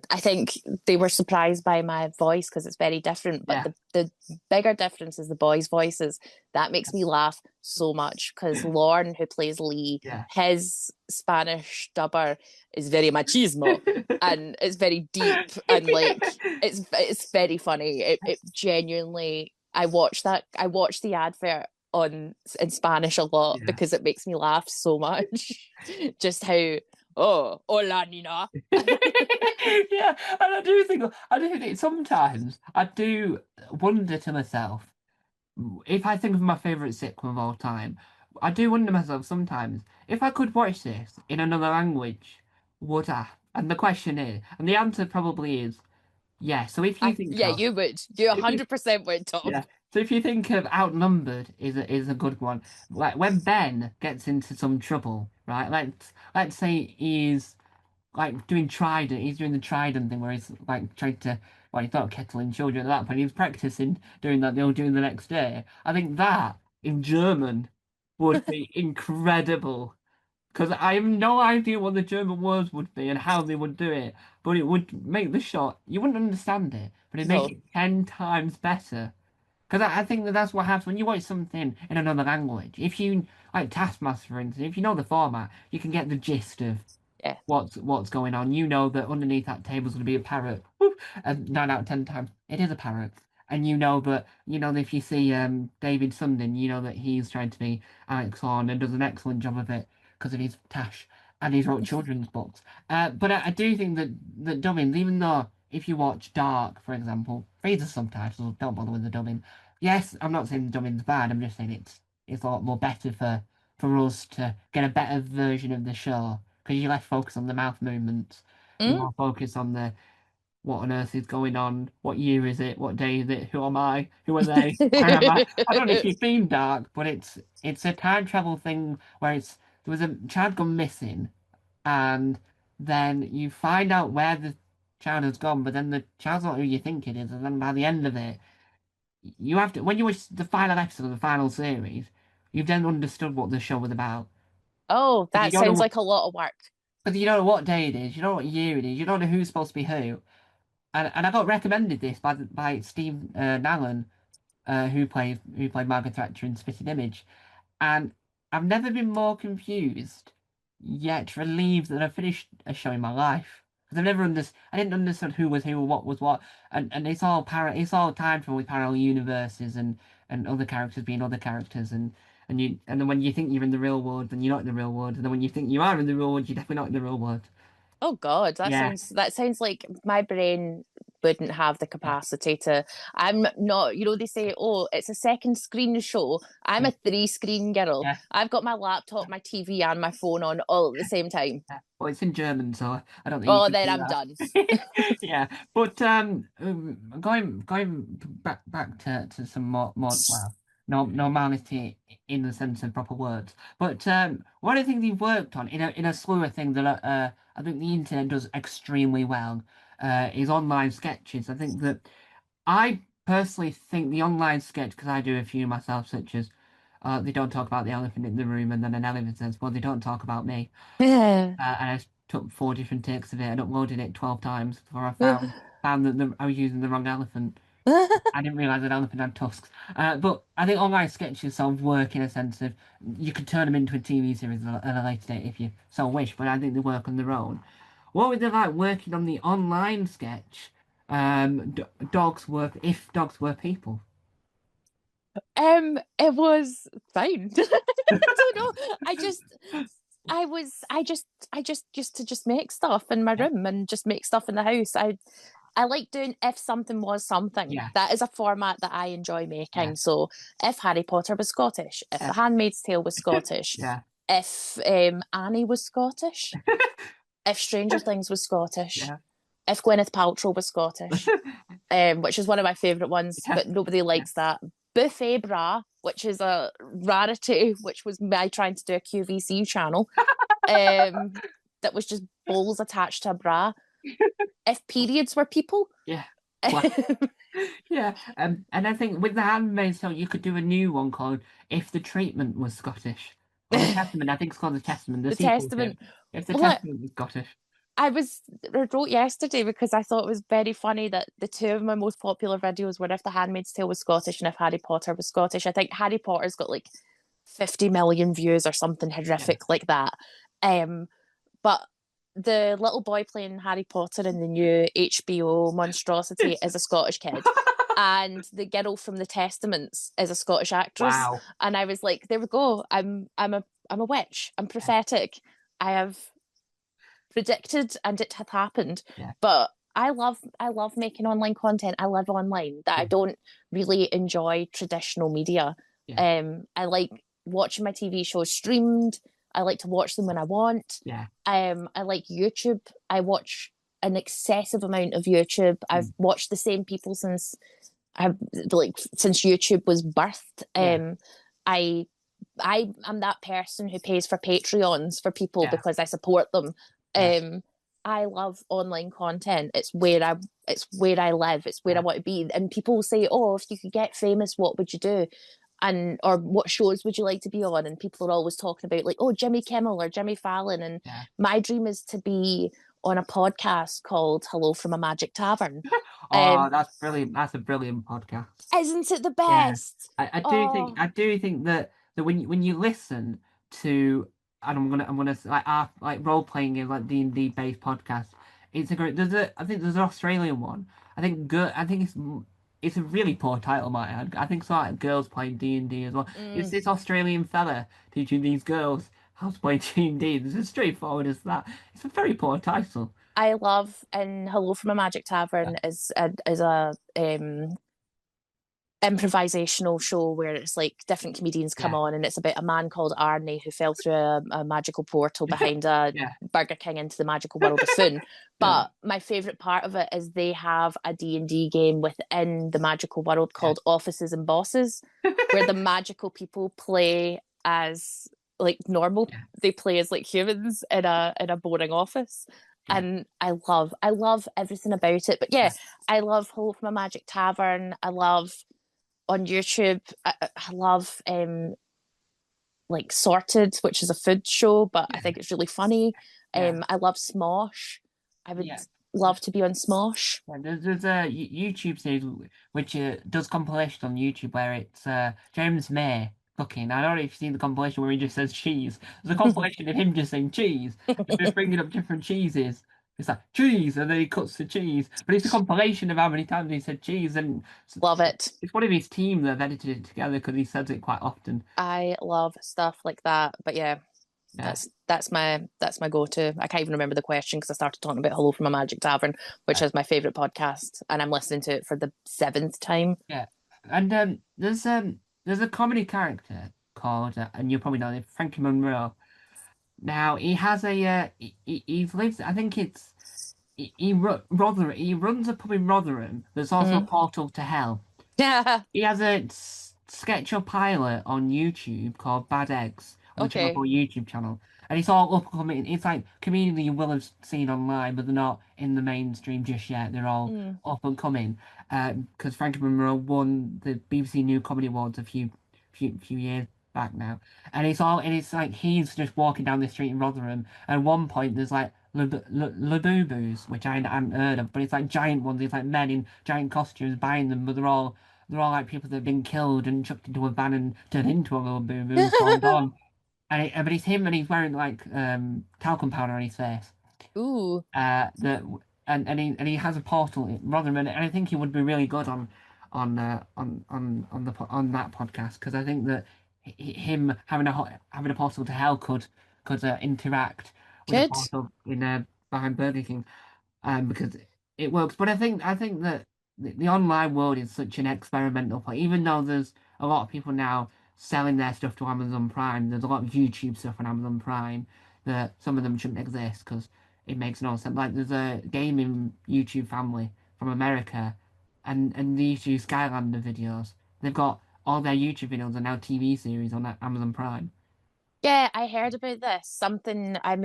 Speaker 2: I think they were surprised by my voice because it's very different. But
Speaker 1: Yeah,
Speaker 2: the bigger difference is the boys' voices. That makes me laugh so much because Lorne, who plays Lee,
Speaker 1: yeah.
Speaker 2: his Spanish dubber is very machismo and it's very deep and like it's very funny. It genuinely. I watch the advert on in Spanish a lot
Speaker 1: Yeah.
Speaker 2: because it makes me laugh so much. Just how hola Nina.
Speaker 1: Yeah, and I do think sometimes I do wonder to myself if I think of my favorite sitcom of all time. I do wonder myself sometimes if I could watch this in another language, would I? And the question is, and the answer probably is yes. So if you think
Speaker 2: Yeah,
Speaker 1: of,
Speaker 2: you would. You
Speaker 1: if you
Speaker 2: 100% would, Tom.
Speaker 1: yeah, so if you think of Outnumbered is a good one. Like when Ben gets into some trouble, right? Let's say he's like doing Trident. He's doing the Trident thing where he's like trying to. Well, he's not kettling children at that point. He was practicing doing that. They were doing the next day. I think that in German would be incredible because I have no idea what the German words would be and how they would do it. But it would make the shot. You wouldn't understand it, but it'd make
Speaker 2: No.
Speaker 1: it 10 times better. Because I think that's what happens when you watch something in another language. If you like Taskmaster, for instance, if you know the format, you can get the gist of
Speaker 2: Yeah.
Speaker 1: what's going on. You know that underneath that table is going to be a parrot. Whoop, and 9 out of 10 times it is a parrot. And you know that if you see David Sundin, you know that he's trying to be Alex Horn and does an excellent job of it because of his tash and he's wrote children's books. But I do think that dubbing, even though if you watch Dark, for example, read the subtitles, don't bother with the dubbing. Yes, I'm not saying the dubbing's bad. I'm just saying it's a lot more better for us to get a better version of the show because you're less focused on the mouth movements. You're
Speaker 2: Mm?
Speaker 1: more focused on the what on earth is going on, what year is it, what day is it, who am I, who are they, where am I? I don't know if you've seen Dark, but it's a time travel thing where there was a child gone missing, and then you find out where the child has gone, but then the child's not who you think it is, and then by the end of it, you have to when you watch the final episode of the final series, you've then understood what the show was about.
Speaker 2: Oh,
Speaker 1: Because you
Speaker 2: that
Speaker 1: don't
Speaker 2: sounds
Speaker 1: know
Speaker 2: like a lot of work.
Speaker 1: Because you don't know what day it is, you don't know what year it is, you don't know who's supposed to be who. And I got recommended this by Steve Nallen, who played Margaret Thatcher in Spitting Image, and I've never been more confused, yet relieved that I finished a show in my life. Because I didn't understand who was who, what was what, and it's all time travel with parallel universes and other characters being other characters, and then when you think you're in the real world, then you're not in the real world, and then when you think you are in the real world, you're definitely not in the real world.
Speaker 2: Oh God,
Speaker 1: Yeah,
Speaker 2: that sounds like my brain wouldn't have the
Speaker 1: yeah,
Speaker 2: capacity to. I'm not, they say, oh, it's a second screen show. I'm
Speaker 1: yeah,
Speaker 2: a three screen girl.
Speaker 1: yeah.
Speaker 2: I've got my laptop, my TV, and my phone on all at the same time.
Speaker 1: Yeah. Well, it's in German, so I don't think you
Speaker 2: Oh,
Speaker 1: could
Speaker 2: then
Speaker 1: do
Speaker 2: I'm done.
Speaker 1: that. Yeah, but going back to some more well, no, normality in the sense of proper words. But one of the things you've worked on in a slew of things that I think the internet does extremely well is online sketches. I think that I personally think the online sketch because I do a few myself, such as they don't talk about the elephant in the room, and then an elephant says, "Well, they don't talk about me." And I took 4 different takes of it and uploaded it 12 times before I found that I was using the wrong elephant. I didn't realize an elephant had tusks. But I think online sketches sort of work in a sense of you could turn them into a TV series at a later date if you so wish, but I think they work on their own. What was it like working on the online sketch? Dogs were if dogs were people.
Speaker 2: It was fine. I don't know. I just used to just make stuff in my
Speaker 1: Yeah,
Speaker 2: room and just make stuff in the house. I like doing if something was something.
Speaker 1: yeah,
Speaker 2: That is a format that I enjoy
Speaker 1: yeah,
Speaker 2: making. So if Harry Potter was Scottish, if
Speaker 1: yeah,
Speaker 2: The Handmaid's Tale was Scottish,
Speaker 1: yeah,
Speaker 2: if Annie was Scottish, if Stranger Things was Scottish,
Speaker 1: yeah,
Speaker 2: if Gwyneth Paltrow was Scottish, which is one of my favourite ones,
Speaker 1: yeah,
Speaker 2: but nobody
Speaker 1: yeah.
Speaker 2: likes that. Buffet Bra, which is a rarity, which was me trying to do a QVC channel, that was just balls attached to a bra. If periods were people,
Speaker 1: Yeah. Yeah, and I think with the Handmaid's Tale, you could do a new one called "If the Treatment Was Scottish" or the
Speaker 2: the
Speaker 1: Testament. I think it's called the Testament, the sequel to it.
Speaker 2: Testament.
Speaker 1: If the
Speaker 2: Well,
Speaker 1: Testament was Scottish.
Speaker 2: I wrote yesterday because I thought it was very funny that the two of my most popular videos were if The Handmaid's Tale was Scottish and if Harry Potter was Scottish. I think Harry Potter's got like 50 million views or something
Speaker 1: Yeah.
Speaker 2: horrific like that. But the little boy playing Harry Potter in the new HBO monstrosity is a Scottish kid. And the girl from the Testaments is a Scottish actress.
Speaker 1: Wow.
Speaker 2: And I was like, there we go. I'm a witch. I'm
Speaker 1: Yeah.
Speaker 2: prophetic. I have predicted and it hath happened.
Speaker 1: Yeah.
Speaker 2: But I love making online content. I live online. That I
Speaker 1: Yeah.
Speaker 2: don't really enjoy traditional media.
Speaker 1: Yeah.
Speaker 2: I like watching my TV shows streamed. I like to watch them when I want.
Speaker 1: Yeah.
Speaker 2: I like YouTube. I watch an excessive amount of YouTube. I've
Speaker 1: Mm.
Speaker 2: watched the same people since YouTube was birthed.
Speaker 1: Yeah.
Speaker 2: I I am that person who pays for Patreons for people
Speaker 1: Yeah.
Speaker 2: because I support them.
Speaker 1: Yeah.
Speaker 2: I love online content. It's where I live. It's where I
Speaker 1: Yeah.
Speaker 2: want to be. And people say, "Oh, if you could get famous, what would you do?" And or what shows would you like to be on? And people are always talking about like, "Oh, Jimmy Kimmel or Jimmy Fallon." And
Speaker 1: Yeah.
Speaker 2: my dream is to be on a podcast called "Hello from a Magic Tavern."
Speaker 1: Oh, that's brilliant. That's a brilliant podcast.
Speaker 2: Isn't it the
Speaker 1: Yeah.
Speaker 2: best? Oh,
Speaker 1: I do think that when you listen to, and I'm gonna like our like role playing game like D&D based podcast, it's a great I think there's an Australian one. I think it's a really poor title, might I add. I think it's like girls playing D&D as well. It's
Speaker 2: mm,
Speaker 1: this Australian fella teaching these girls how to play D&D. It's as straightforward as that. It's a very poor title.
Speaker 2: I love and Hello from a Magic
Speaker 1: Yeah.
Speaker 2: Tavern is a improvisational show where it's like different comedians come
Speaker 1: Yeah.
Speaker 2: on and it's about a man called Arnie who fell through a magical portal behind a
Speaker 1: Yeah.
Speaker 2: Burger King into the magical world of Foon.
Speaker 1: Yeah.
Speaker 2: But my favorite part of it is they have a D&D game within the magical world
Speaker 1: Yeah.
Speaker 2: called Offices and Bosses where the magical people play as like normal,
Speaker 1: Yeah.
Speaker 2: they play as like humans in a boring office.
Speaker 1: Yeah.
Speaker 2: And I love everything about it. But yeah,
Speaker 1: Yeah.
Speaker 2: I love Hello from a Magic Tavern. I love on YouTube. I love like Sorted, which is a food show, but I
Speaker 1: Yeah.
Speaker 2: think it's really funny.
Speaker 1: Yeah.
Speaker 2: I love Smosh. I would
Speaker 1: Yeah.
Speaker 2: love to be on Smosh.
Speaker 1: Yeah, there's a YouTube series which does compilation on YouTube where it's James May cooking. I don't know if you've seen the compilation where he just says cheese. There's a compilation of him just saying cheese, and just bringing up different cheeses. It's like cheese, and then he cuts the cheese. But it's a compilation of how many times he said cheese, and
Speaker 2: Love it.
Speaker 1: it's one of his team that have edited it together because he says it quite often.
Speaker 2: I love stuff like that. But yeah,
Speaker 1: Yeah,
Speaker 2: that's my go-to. I can't even remember the question because I started talking about Hello from a Magic Tavern, which
Speaker 1: yeah,
Speaker 2: is my favorite podcast, and I'm listening to it for the seventh time.
Speaker 1: yeah. And there's a comedy character called, and you probably know it, Frankie Monroe. Now he has a he lives. I think it's he runs a pub in Rotherham. There's also a
Speaker 2: Mm-hmm.
Speaker 1: portal to hell.
Speaker 2: Yeah.
Speaker 1: He has a sketch or pilot on YouTube called Bad Eggs on the Channel
Speaker 2: Okay.
Speaker 1: 4 YouTube channel, and it's all upcoming. It's like comedians you will have seen online, but they're not in the mainstream just yet. They're all
Speaker 2: Mm.
Speaker 1: up and coming. Because Frankie Monroe won the BBC New Comedy Awards a few years back now, and it's like he's just walking down the street in Rotherham, and at one point there's like Labubu's, which I haven't heard of, but it's like giant ones. It's like men in giant costumes buying them, but they're all like people that have been killed and chucked into a van and turned into a little boo boo and sold on. But it's him and he's wearing like talcum powder on his face.
Speaker 2: Ooh.
Speaker 1: That and he has a portal in Rotherham, and I think he would be really good on that podcast because I think that him having a portal to hell could interact with a
Speaker 2: Good.
Speaker 1: portal in behind Burger King because it works. But I think that the online world is such an experimental place. Even though there's a lot of people now selling their stuff to Amazon Prime, there's a lot of YouTube stuff on Amazon Prime that some of them shouldn't exist because it makes no sense. Like there's a gaming YouTube family from America, and they used to use Skylander videos. They've got all their YouTube videos are now TV series on Amazon Prime.
Speaker 2: Yeah, I heard about this. Something I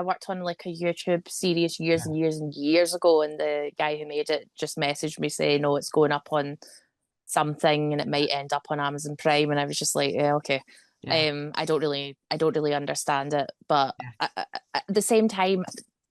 Speaker 2: worked on like a YouTube series years
Speaker 1: Yeah,
Speaker 2: and years and years ago, and the guy who made it just messaged me saying, "No, it's going up on something and it might end up on Amazon Prime." And I was just like, "Yeah, okay."
Speaker 1: yeah,
Speaker 2: I don't really understand it, but
Speaker 1: yeah,
Speaker 2: at the same time,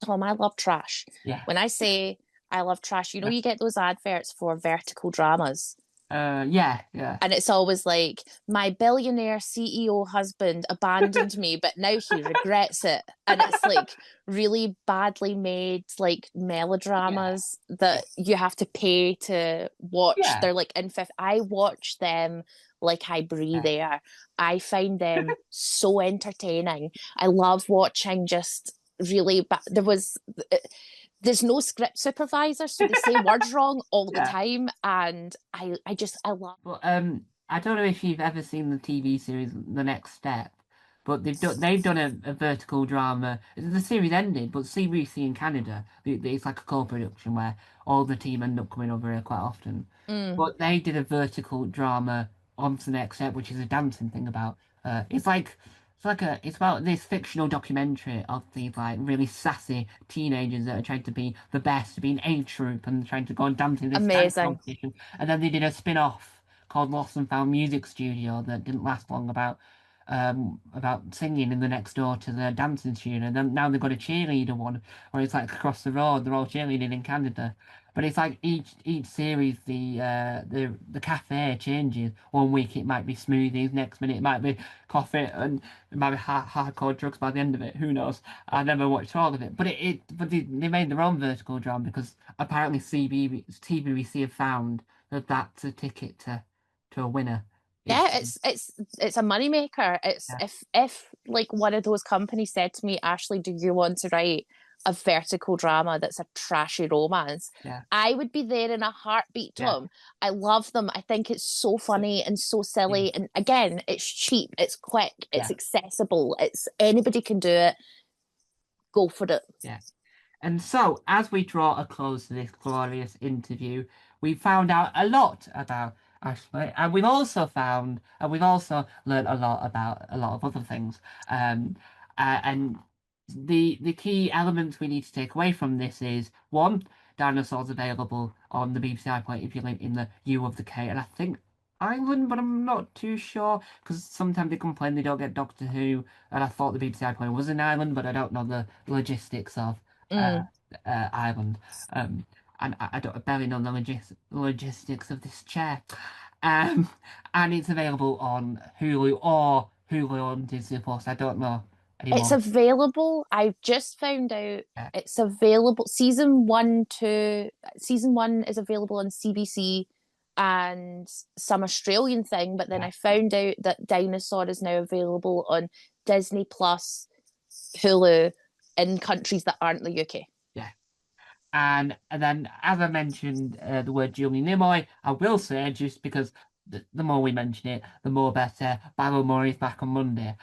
Speaker 2: Tom, I love trash.
Speaker 1: Yeah.
Speaker 2: When I say I love trash, you know, you get those adverts for vertical dramas.
Speaker 1: Yeah, yeah,
Speaker 2: And it's always like, my billionaire CEO husband abandoned me, but now he regrets it. And it's like really badly made, like
Speaker 1: yeah,
Speaker 2: melodramas
Speaker 1: yeah,
Speaker 2: that you have to pay to watch.
Speaker 1: yeah,
Speaker 2: They're like in fifth. I watch them like I breathe
Speaker 1: yeah,
Speaker 2: air. I find them so entertaining. I love watching just really, but there's no script supervisor, so they say words wrong all the
Speaker 1: yeah.
Speaker 2: time, and I love.
Speaker 1: But I don't know if you've ever seen the TV series The Next Step, but they've done a vertical drama. The series ended, but CBC in Canada, it's like a co-production where all the team end up coming over here quite often.
Speaker 2: Mm,
Speaker 1: But they did a vertical drama on The Next Step, which is a dancing thing about. It's about this fictional documentary of these like really sassy teenagers that are trying to be the best, to be an age group and trying to go and dance in this dance
Speaker 2: amazing.
Speaker 1: competition. And then they did a spin-off called Lost and Found Music Studio that didn't last long about singing in the next door to the dancing studio. And then now they've got a cheerleader one where it's like across the road, they're all cheerleading in Canada. But it's like each series the cafe changes. One week it might be smoothies, next minute it might be coffee, and it might be hardcore drugs by the end of it. Who knows? I never watched all of it, but they made their own vertical drama because apparently TBC have found that that's a ticket to a winner. It's
Speaker 2: Yeah, it's a moneymaker. It's
Speaker 1: yeah,
Speaker 2: if like one of those companies said to me, Ashley, do you want to write a vertical drama that's a trashy romance?
Speaker 1: yeah,
Speaker 2: I would be there in a heartbeat,
Speaker 1: yeah.
Speaker 2: Tom. I love them. I think it's so funny and so silly. And again, it's cheap, it's quick, it's
Speaker 1: Yeah,
Speaker 2: accessible, it's anybody can do it. Go for it.
Speaker 1: yeah. And so, as we draw a close to this glorious interview, we found out a lot about Ashley, and we've also learned a lot about a lot of other things. And the key elements we need to take away from this is one, dinosaurs available on the BBC iPlayer if you live in the U of the K, and I think Ireland, but I'm not too sure because sometimes they complain they don't get Doctor Who, and I thought the BBC iPlayer was in Ireland, but I don't know the logistics of uh,
Speaker 2: Mm.
Speaker 1: Ireland. Um, and I don't barely know the logistics of this chair. Um, and it's available on Hulu or Hulu on Disney Plus. I don't know
Speaker 2: It's
Speaker 1: anymore.
Speaker 2: available. I've just found out
Speaker 1: Yeah,
Speaker 2: it's available. Season one is available on CBC and some Australian thing, but then
Speaker 1: yeah,
Speaker 2: I found out that Dinosaur is now available on Disney Plus, Hulu in countries that aren't the UK.
Speaker 1: yeah. And then, as I mentioned, the word Julie Nimoy, I will say just because the more we mention it, the more better. Barrymore is back on Monday,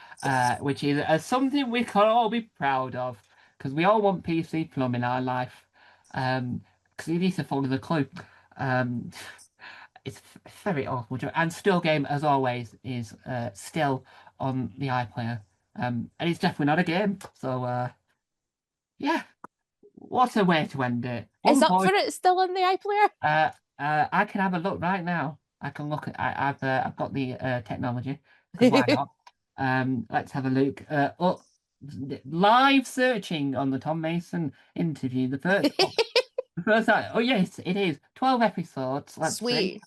Speaker 1: which is something we can all be proud of because we all want PC Plum in our life. Because it needs to follow the clue. Um, it's very awful joke. And Still Game, as always, is still on the iPlayer. And it's definitely not a game. So yeah, what a way to end it.
Speaker 2: Is
Speaker 1: One
Speaker 2: Up for
Speaker 1: point.
Speaker 2: It still on the iPlayer?
Speaker 1: Uh, I can have a look right now. I can look at. I've got the technology because why not? Let's have a look. Live searching on the Tom Mason interview. The first. Oh yes, it is 12 episodes. Let's see.
Speaker 2: Sweet.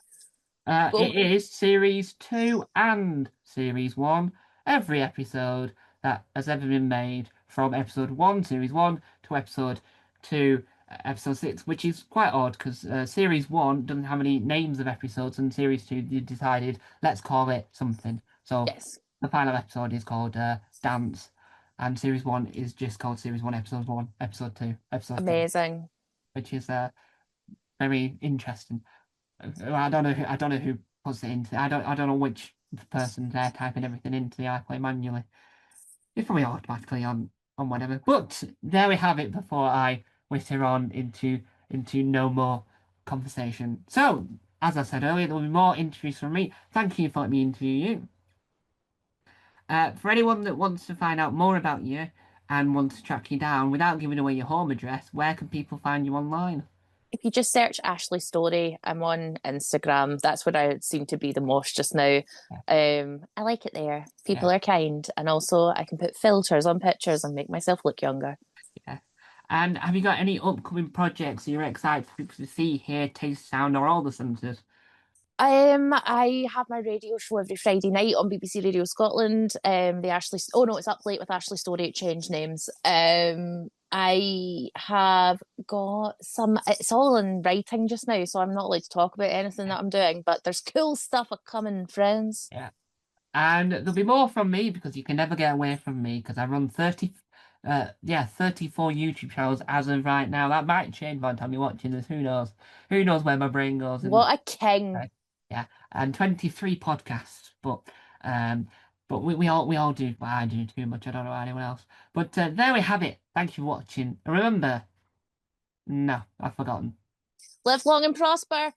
Speaker 1: It
Speaker 2: Go.
Speaker 1: is series two and series one. Every episode that has ever been made from episode one, series one, to episode two, episode six, which is quite odd because series one doesn't have any names of episodes, and series two they decided let's call it something. So
Speaker 2: Yes.
Speaker 1: the final episode is called Dance, and series one is just called series one, episode two, episode three,
Speaker 2: Amazing.
Speaker 1: which is very interesting. I don't know who puts it into. I don't know which person they're typing everything into the iPlay manually. It's probably automatically on whatever. But there we have it. Before I witter on into no more conversation. So as I said earlier, there will be more interviews from me. Thank you for letting me interview you. For anyone that wants to find out more about you and wants to track you down without giving away your home address, where can people find you online?
Speaker 2: If you just search Ashley Storrie, I'm on Instagram. That's where I seem to be the most just now.
Speaker 1: Yeah,
Speaker 2: I like it there.
Speaker 1: yeah,
Speaker 2: People are kind, and also I can put filters on pictures and make myself look younger.
Speaker 1: yeah. And have you got any upcoming projects you're excited for people to see, hear, taste, sound, or all the senses?
Speaker 2: I have my radio show every Friday night on BBC Radio Scotland. The Ashley, oh no, it's Up Late with Ashley Storrie. It changed names. I have got some. It's all in writing just now, so I'm not allowed to talk about anything that I'm doing. But there's cool stuff coming, friends.
Speaker 1: Yeah. And there'll be more from me because you can never get away from me because I run 34 YouTube channels as of right now. That might change by the time you're watching this. Who knows? Who knows where my brain goes in
Speaker 2: What a king!
Speaker 1: yeah. And 23 podcasts. Um we all do well, I do too much. I don't know anyone else. But there we have it. Thank you for watching. Remember, no, I've forgotten.
Speaker 2: Live long and prosper.